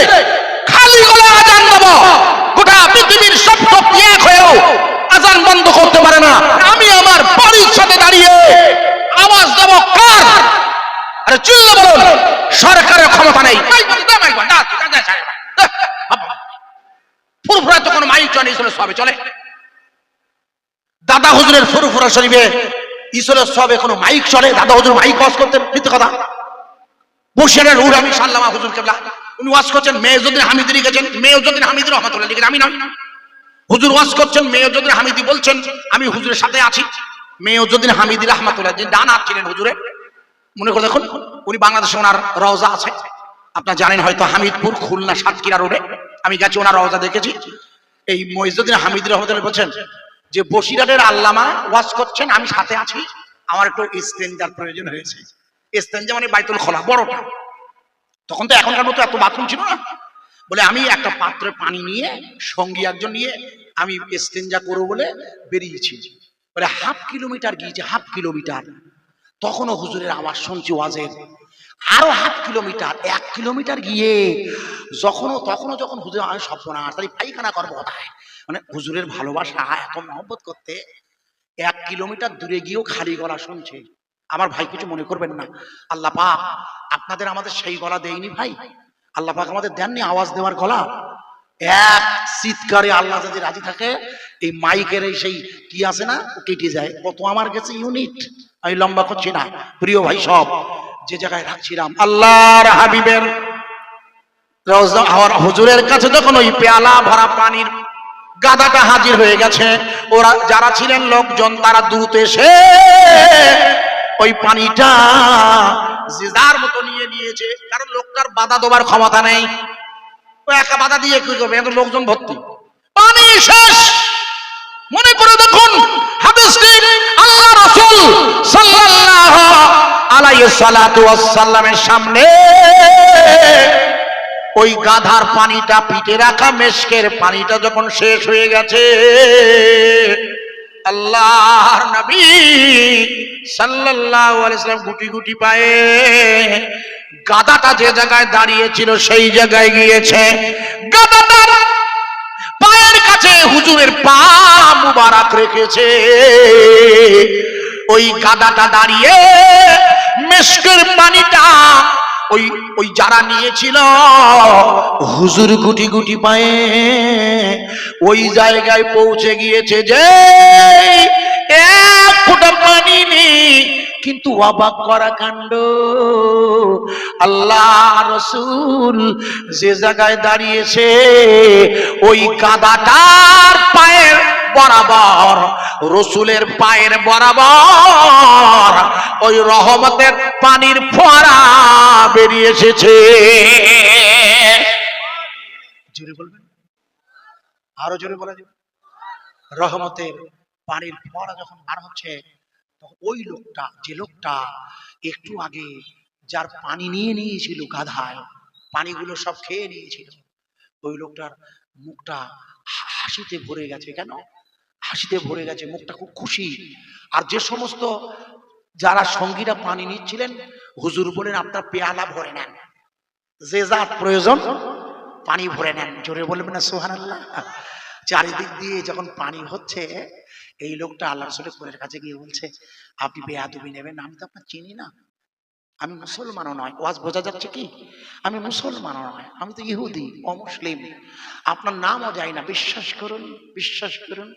খালি গলায় আযান দেবো। গোটা পৃথিবীর সব শক্তি এক হয়েও আযান বন্ধ করতে পারে না। আমি আমার বাড়ির সাথে দাঁড়িয়ে আওয়াজ দেব কার? আরে চিল্লা বলুন, সরকারের ক্ষমতা নেই। ফুরফুরা তো কোনো মাইক চলে, সবে চলে। দাদা হুজুরের ফুরফুরা শরীফে ইসলের সবে কোনো মাইক চলে? দাদা হুজুর মাইক ওয়াজ করতেন, মিথ্যে কথা। বসিরের রুহ আমি সাল্লামা হুজুর কেবলা উনি ওয়াজ করছেন, মেজুদ্দিন হামিদি লিখেছেন, মেজুদ্দিন হামিদি রহমাতুল্লাহ লিখেছেন, আমি নয়। হুজুর ওয়াজ করছেন, মেজুদ্দিন হামিদি বলছেন আমি হুজুরের সাথে আছি। মেজুদ্দিন হামিদি রহমাতুল্লাহ যে ডান হাত ছিলেন হুজুরের, মনে করে দেখুন, উনি বাংলাদেশে ওনার রওজা আছে, আপনারা জানেন হয়তো, হামিদপুর, খুলনা, সাতক্ষীরা রোডে। আমি গেছি, ওনার রওজা দেখেছি। এই মেজুদ্দিন হামিদি রহমাতুল্লাহ বলছেন যে বসিরহাটের আল্লামা ওয়াজ করছেন, আমি সাথে আছি, আমার একটু ইস্তেঞ্জার প্রয়োজন হয়েছে। ইস্তেঞ্জা মানে বাইতুল খোলা, বড়টা। তখন তো এখনকার মতো এত বাথরুম ছিল না। বলে আমি একটা পাত্রে পানি নিয়ে, সঙ্গী একজন নিয়ে, আমি ইস্তেঞ্জা করবো বলে বেরিয়েছি। বলে 1/2 কিলোমিটার গিয়েছে, 1/2 কিলোমিটার। তখনও হুজুরের আওয়াজ শুনছি ওয়াজের, আরো 1/2 কিলোমিটার, 1 কিলোমিটার গিয়ে তখনও যখন হুজুর আমি স্বপ্ন না তাই পায়খানা করবো কোথায়, মানে হুজুরের ভালোবাসা এত মহব্বত করতে 1 কিলোমিটার দূরে গিয়েও খালি গলা শুনছে। আমার ভাই কিছু মনে করবেন না, আল্লাহ পাক আপনাদের আমাদের সেই গলা দেয়নি ভাই, আল্লাহ পাক আমাদের দেননি আওয়াজ দেওয়ার গলা। এক চিৎকারে আল্লাহ যদি রাজি থাকে, এই মাইকের এই সেই কি আছে না, কেটে যায়। কত আমার কাছে ইউনিট, আমি লম্বা করছি না। প্রিয় ভাই, সব যে জায়গায় রাখছিলাম, আল্লাহর হাবিবের রওজা হুজুরের কাছে যখন ওই পেয়ালা ভরা পানির গাদাটা হাজির হয়ে গেছে, ওরা যারা ছিলেন লোকজন তারা দ্রুত এসে ওই পানিটা যে যার মতো নিয়ে নিয়েছে, কারণ লোকটার বাধা দেবার ক্ষমতা নেই। ও একা বাধা দিয়ে কি করবে, এত লোকজন ভর্তি, পানি শেষ। মনে করে দেখুন হাদিসটি আল্লাহ রাসূল সাল্লাল্লাহু আলাইহি সাল্লাতু ওয়াস সাল্লামের সামনে ওই গাধার পানিটা, পিঠে রাখা মেশকের পানিটা যখন শেষ হয়ে গেছে, আল্লাহর নবী সাল্লাল্লাহু আলাইহি সাল্লাম গুটি গুটি পায়ে গাদাটা যে জায়গায় দাঁড়িয়েছিল সেই জায়গায় গিয়েছে। গাদাটার পায়ের কাছে হুজুরের পা মুবারক রেখেছে। ওই গাদাটা দাঁড়িয়ে মিশকের পানিটা ওই ওই যারা নিয়েছিল হুজুর গুটি গুটি পায়ে ওই জায়গায় পৌঁছে গিয়েছে যে এক ফোঁটা পানি নেই। কিন্তু অবাক করা কাণ্ড, আল্লাহ রাসূল যে জায়গায় দাঁড়িয়েছে ওই গাদাটার পায়ের বরাবর, রসুলের পায়ের বরাবর ওই রহমতের পানির ফোয়ারা বেরিয়ে এসেছে। জোরে বলবেন, আরো জোরে বলা যাবে। রহমতের পানির ফোয়ারা যখন বার হচ্ছে তখন ওই লোকটা, যে লোকটা একটু আগে যার পানি নিয়ে নিয়েছিল গাধায়, পানিগুলো সব খেয়ে নিয়েছিল, ওই লোকটার মুখটা হাসিতে ভরে গেছে। কেন হাসিতে ভরে গেছে? মুখটা খুব খুশি। আর যে সমস্ত যারা সঙ্গীরা পানি নিচ্ছিলেন, হুজুর বলেন আপনার পেয়ালা ভরে নেন, যে যার প্রয়োজন পানি ভরে নেন। জোরে বলবেন না সুবহানাল্লাহ। চারিদিক দিয়ে যখন পানি হচ্ছে, এই লোকটা আল্লাহ রাসূলের কাছে গিয়ে বলছে আপনি বেয়াদবি নেবেন, আমি তো আপনার চিনি না, আমি মুসলমানও নয়। ওয়াজ বোঝা যাচ্ছে কি? আমি মুসলমানও নয়, আমি তো ইহুদি অমুসলিম, আপনার নামও জানি না। বিশ্বাস করুন, বিশ্বাস করুন,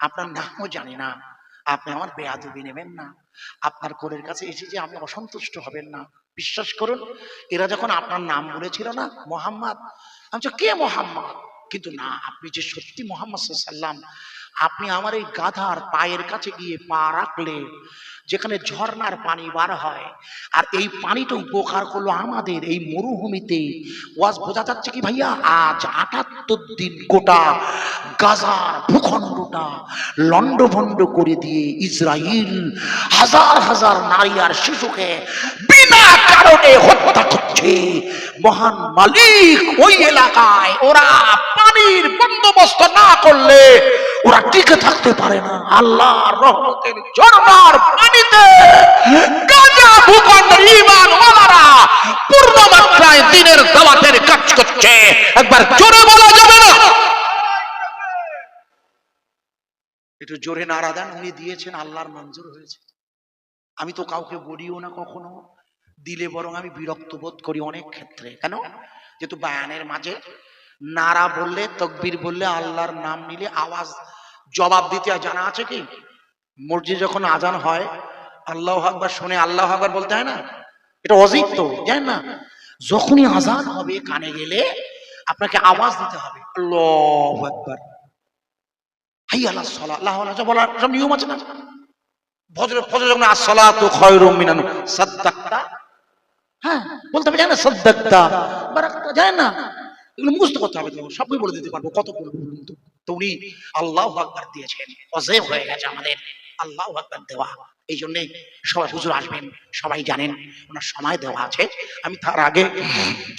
আপনার নামও জানি না, আপনি আমার বেয়াদবি নেবেন না। আপনার কোলের কাছে এসে যে আমি অসন্তুষ্ট হবেন না, বিশ্বাস করুন। এরা যখন আপনার নাম বলেছিল না মোহাম্মদ, আমি বলছি কে মোহাম্মদ? কিন্তু না, আপনি যে সত্যি মোহাম্মদ সাল্লাল্লাহু আলাইহি ওয়াসাল্লাম, আপনি আমার এই গাধার পায়ের কাছে গিয়ে পা রাখলে যেখানে ঝর্ণার পানি বার হয়, আর এই পানিটা উপকার করলো আমাদের এই মরুভূমিতে। ওয়াজ বোঝা যাচ্ছে কি ভাইয়া? আজ ৭৮ দিন গোটা গাজার ভূখণ্ডটা লন্ডভন্ড করে দিয়ে ইসরাইল হাজার হাজার নারী আর শিশুকে বিনা কারণে হত্যা করছে। মহান মালিক ওই এলাকায় ওরা পানির বন্দোবস্ত না করলে ওরা টিকে থাকতে পারে না। আল্লাহর রহমতের ঝর্ণার পানিতে গাজা ভূখণ্ডের ঈমানওয়ালারা পূর্ণ মাত্রায় দ্বীনের দাওয়াতের কাজ করছে। একবার জোরে বলা যাবে না? একটু জোরে নারা দেন। উনি দিয়েছেন, আল্লাহর মঞ্জুর হয়েছে। আমি তো কাউকে বলিও না কখনো, দিলে বরং আমি বিরক্ত বোধ করি অনেক ক্ষেত্রে। কেন? যেহেতু বায়ানের মাঝে নারা বললে, তাকবীর বললে, আল্লাহর নাম নিলে আওয়াজ জবাব দিতে জানা আছে কি? মসজিদে যখন আজান হয় আল্লাহু আকবার শুনে আল্লাহু আকবার বলতে হয় না? এটা অজিব তো, জানেন না? যখনই আজান হবে কানে গেলে আপনাকে আওয়াজ দিতে হবে, আল্লাহু আকবার, হাইয়া আলাস সালাহ, আল্লাহু আকবার বলার সব নিয়ম আছে না? ফজর যখন আসসালাতু খায়রুম মিনান সাদ্দাকতা, হ্যাঁ বলতে হবে, জানেন? সাদ্দাকতা বারাকাতা, জানেন না? এগুলো মুখস্থ করতে হবে, তো সবই বলে দিতে পারবো। কত বলবো বলুন তো? তো উনি আল্লাহু আকবার দিয়েছেন, অজেব হয়ে গেছে আমাদের আল্লাহু আকবার দেওয়া। এই জন্যে সবাই হুজুর আসবেন, সবাই জানেন ওনার সময় দেওয়া আছে। আমি তার আগে,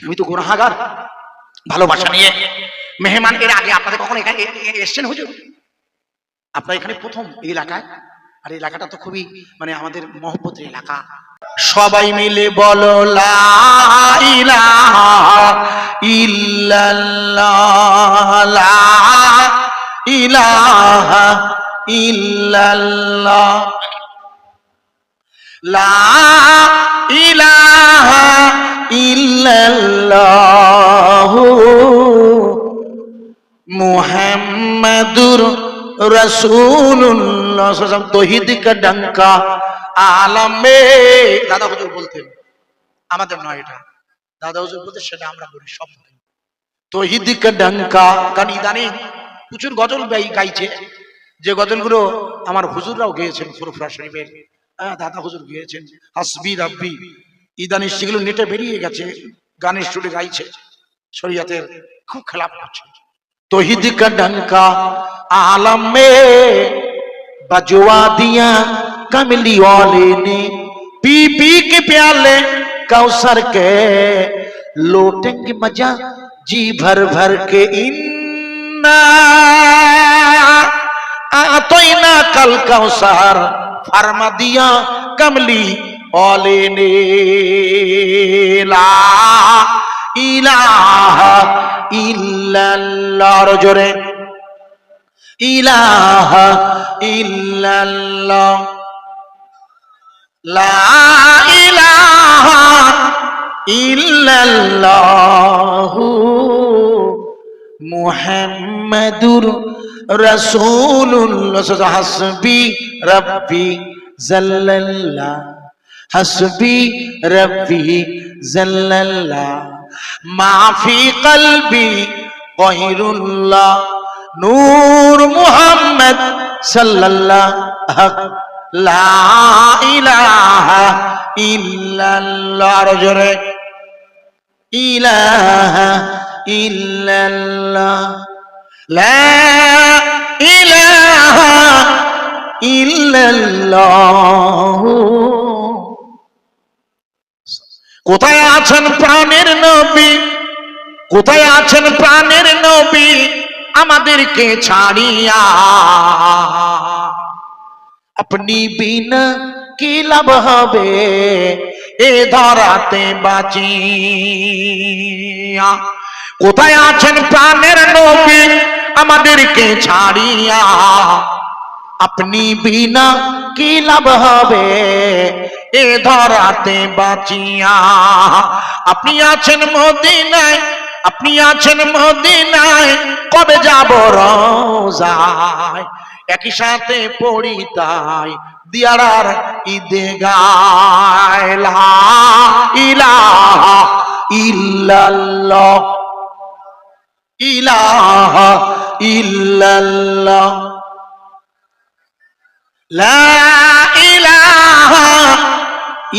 আমি তো গুনাহগার, ভালোবাসা নিয়ে মেহমান। এর আগে আপনাদের কখন এখানে এসছেন হুজুর? আপনার এখানে প্রথম এই এলাকায়? আর এই এলাকাটা তো খুবই মানে আমাদের মহব্বতের এলাকা। সবাই মিলে বলো লা ইলাহা ইল্লাল্লাহ, লা ইলাহা ইল্লাল্লাহ, লা ইলাহা ইল্লাল্লাহ মুহাম্মাদুর রাসূলুল্লাহ। তৌহিদ কা ডঙ্কা আলমে, দাদা হুজুর বলতেন, আমাদের নয় এটা, দাদা হুজুর বলতে, সেটা আমরা বলি সব। তৌহিদ কা ডঙ্কা, কারণ ইদানিং প্রচুর গজল গাইছে, যে গজলগুলো আমার হুজুররাও গেয়েছেন ফুরফুরা শরীফের, দাদা হুজুর গিয়েছেন, হাসবি রাব্বি, ইদানিং সেগুলো নেটে বেরিয়ে গেছে, গানের সুরে গাইছে, শরীয়তের খুব খেলাপ করছে। तौहीद का डंका आलम में बजवा दिया कमली वाले ने, पी पी के प्याले कौसर के लौटेंगे मजा जी भर भर के। इन्ना আতাইনা কাল কাউসার ফারমা দিয়া কামলি অলেনে লা ইলাহা ইল্লাল্লাহ জোরে ইলাহা ইল্লাল্লাহ লা ইলাহা ইল্লাল্লাহু মুহাম্মাদুর রাসূলুল্লাহ হাসবি রাব্বি জাল্লাল্লাহ হাসবি রাব্বি জাল্লাল্লাহ মা ফি কলবি গায়রুল্লাহ নূর মুহাম্মদ সাল্লাল্লাহ লা ইলাহা ইল্লাল্লাহ রজরে ইলাহা ইল্লাল্লাহ লা ইলাহা ইল্লাল্লাহ কোথায় আছেন প্রাণের নবী কোথায় আছেন প্রাণের নবী আমাদেরকে ছাড়িয়া আপনি বিনা কি লাভ হবে এ ধরাতে বাঁচিয়া কোথায় আছেন প্রাণের নবী আমাদেরকে ছাড়িয়া আপনি বিনা কি লাভ হবে এ ধরাতে বাঁচিয়া আপনি আছেন মদিনায় আপনি আছেন মদিনায় কবে যাব রোজায় একই সাথে পড়ি তাই দিয়ারার ঈদে গায় লা ইলাহা ইল্লাল্লাহ ইলাহা ইল্লাল্লাহ লা ইলাহা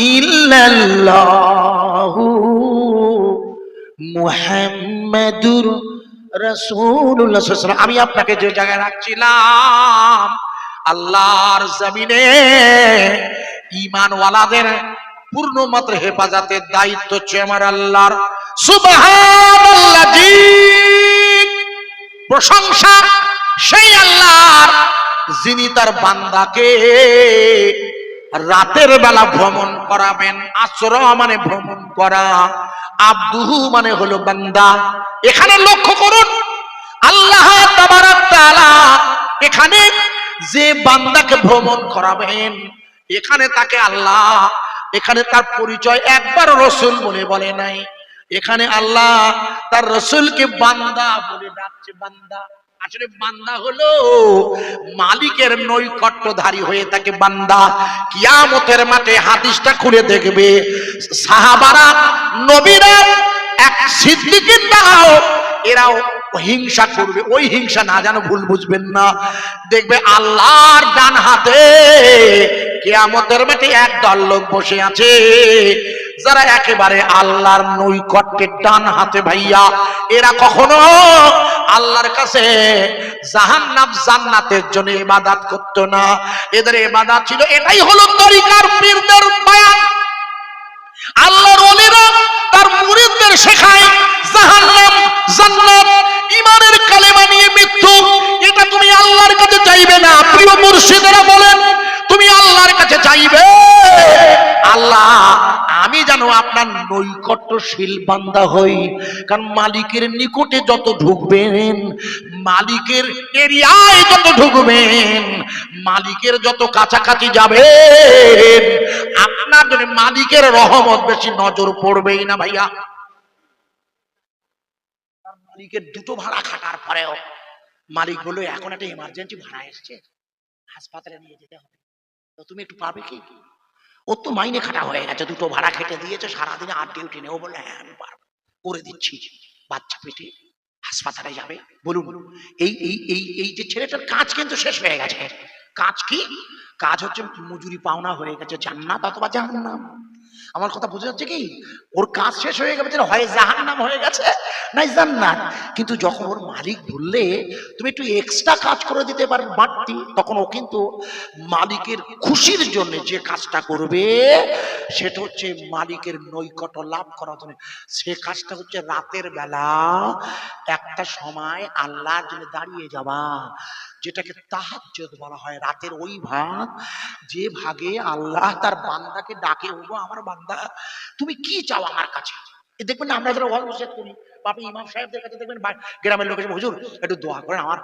ইল্লাল্লাহ মুহাম্মাদুর রাসূলুল্লাহ সাল্লাল্লাহু আলাইহি ওয়াসাল্লাম আমি আপনাকে যে জায়গায় রাখছিলাম আল্লাহর জমিনে ঈমানওয়ালাদের পূর্ণ মাত্র হেফাজতের দায়িত্ব হচ্ছে আমার আল্লাহর সুবহানাল্লাহ জি প্রশংসা সেই আল্লাহর যিনি তার বান্দাকে রাতের বেলা ভ্রমণ করাবেন আসরা মানে ভ্রমণ করা আব্দুহু মানে হলো বান্দা এখানে লক্ষ্য করুন আল্লাহ তাবারাক তাআলা এখানে যে বান্দাকে ভ্রমণ করাবেন এখানে তাকে আল্লাহ এখানে তার পরিচয় একবার রাসূল বলে নাই এখানে আল্লাহ তার রাসূলকে বান্দা বলে ডাকছে বান্দা আসলে বান্দা হলো মালিকের নৈকট্যধারী হয়ে থাকে বান্দা কিয়ামতের মাঠে হাদিসটা খুলে দেখবে সাহাবারা নবীরা এক সিদ্দিকের নাও এরাও হিংসা করবে ওই হিংসা না জানো ভুল বুঝবেন না দেখবে আল্লাহর ডান হাতে কিয়ামতের মাঠে একদল লোক বসে আছে যারা একেবারে আল্লাহর নৈকট্যের ডান হাতে ভাইয়া এরা কখনো আল্লাহর কাছে জাহান্নাম জান্নাতের জন্য ইবাদত করতো না এদের ইবাদত ছিল এটাই হলো তরিকার পীরদের বয়ান আল্লাহর ওলিরা তার মুরিদদের শেখায় জাহান্নাম জান্নাত ঈমানের কালেমা নিয়ে মৃত্যু এটা তুমি আল্লাহর কাছে চাইবে না প্রিয় মুর্শিদেরা বলেন তুমি আল্লাহর কাছে চাইবে আল্লাহ আমি যেন আপনার নৈকট্যশীল বান্দা হই কারণ মালিকের নিকটে যত ঢুকবেন মালিকের এরিয়ায় যত ঢুকবেন মালিকের যত কাছাকাছি যাবেন আপনার জন্য মালিকের রহমত বেশি নজর পড়বেই না ভাইয়া মালিকের দুটো ভাড়া খাটার পরেও মালিক বললো এখন একটা এমার্জেন্সি ভাড়া এসছে হাসপাতালে নিয়ে যেতে হবে তো তুমি একটু পারবে কি ও তো মাইনে খাটা হয়ে গেছে দুটো ভাড়া খেটে দিয়েছে সারাদিনে 8 ডিউটি নেই ও বললো হ্যাঁ আমি পারবো করে দিচ্ছি বাচ্চা পেটে হাসপাতালে যাবে বলুন এই এই এই এই যে ছেলেটার কাজ কিন্তু শেষ হয়ে গেছে কাজ কি কাজ হচ্ছে মজুরি পাওনা হয়ে গেছে জান্নাত অথবা জাহান্নাম আমার কথা বুঝে যাচ্ছে কি ওর কাজ শেষ হয়ে গেছে হয় জাহান্নাম হয়ে গেছে নাই জান্নাত কিন্তু যখন ওর মালিক বললে তুমি একটু এক্সট্রা কাজ করে দিতে পারবে বাড়তি তখন ও কিন্তু মালিকের খুশির জন্য যে কাজটা করবে সেটা হচ্ছে মালিকের নৈকট্য লাভ করার জন্য। সে কাজটা হচ্ছে রাতের বেলা একটা সময় আল্লাহর জন্য দাঁড়িয়ে যাওয়া, যেটাকে তাহাজ্জুদ বলা হয়। রাতের ওই ভাগ, যে ভাগে আল্লাহ তার বান্দাকে ডাকে, ওগো আমার বান্দা তুমি কি চাও আমার কাছে। এ দেখবেন না, আমরা যারা ওয়াজ নসিহত করি বা আপনি ইমাম সাহেবদের কাছে দেখবেন গ্রামের লোক এসে, হুজুর একটু দোয়া করেন, আমার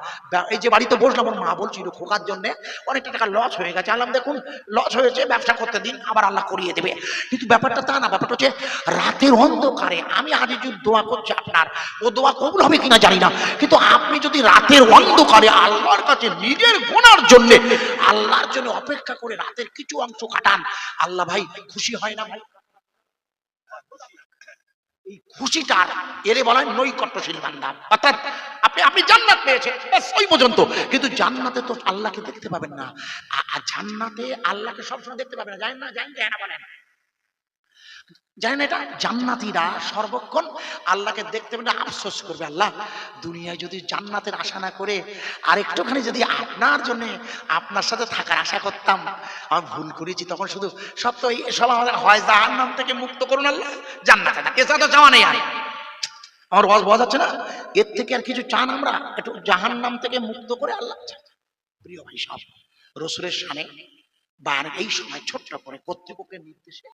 এই যে বাড়িতে বসলাম, আমার মা বলছিল খোকার জন্য অনেকটা টাকা লস হয়ে গেছে। আল্লাহ দেখুন লস হয়েছে, ব্যবসা করতে দিন, আবার আল্লাহ করিয়ে দেবে। কিন্তু ব্যাপারটা তা না, ব্যাপারটা হচ্ছে রাতের অন্ধকারে আমি আজিজুর দোয়া করছি, আপনার ও দোয়া কবুল হবে কিনা জানি না, কিন্তু আপনি যদি রাতের অন্ধকারে আল্লাহর কাছে নিজের গুনার জন্য আল্লাহর জন্য অপেক্ষা করে রাতের কিছু অংশ কাটান, আল্লাহ ভাই খুশি হয় না ভাই? এই খুশিটা এরে বলা হয় নৈকট্যশীল বান্দা। অর্থাৎ আপনি জান্নাত পেয়েছেন, ব্যাস ওই পর্যন্ত। কিন্তু জান্নাতে তো আল্লাহকে দেখতে পাবেন না। আর জান্নাতে আল্লাহকে সবসময় দেখতে পাবেন না, জানেন না? জানেন না বলেন? জানেন এটা? জান্নাতীরা সর্বক্ষণ আল্লাহকে দেখতে পেলে আফসোস করবে, আল্লাহ দুনিয়ায় যদি জান্নাতের আশা না করে আর একটুখানি যদি আপনার জন্য আপনার সাথে থাকার আশা করতাম, আমি ভুল করেছি। তখন শুধু সব তো সব আমাদের হয় জাহান্নাম থেকে মুক্ত করুন আল্লাহ, জান্নাতে না, এছাড়া তো চাওয়া নেই। আর আমার ওয়াজ বোঝা যাচ্ছে না? এর থেকে আর কিছু চান আমরা? একটু জাহান্নাম থেকে মুক্ত করে আল্লাহ চান। প্রিয় ভাই সব রসুলের সামনে বা এই সময় ছোট্ট করে কর্তৃপক্ষের নির্দেশে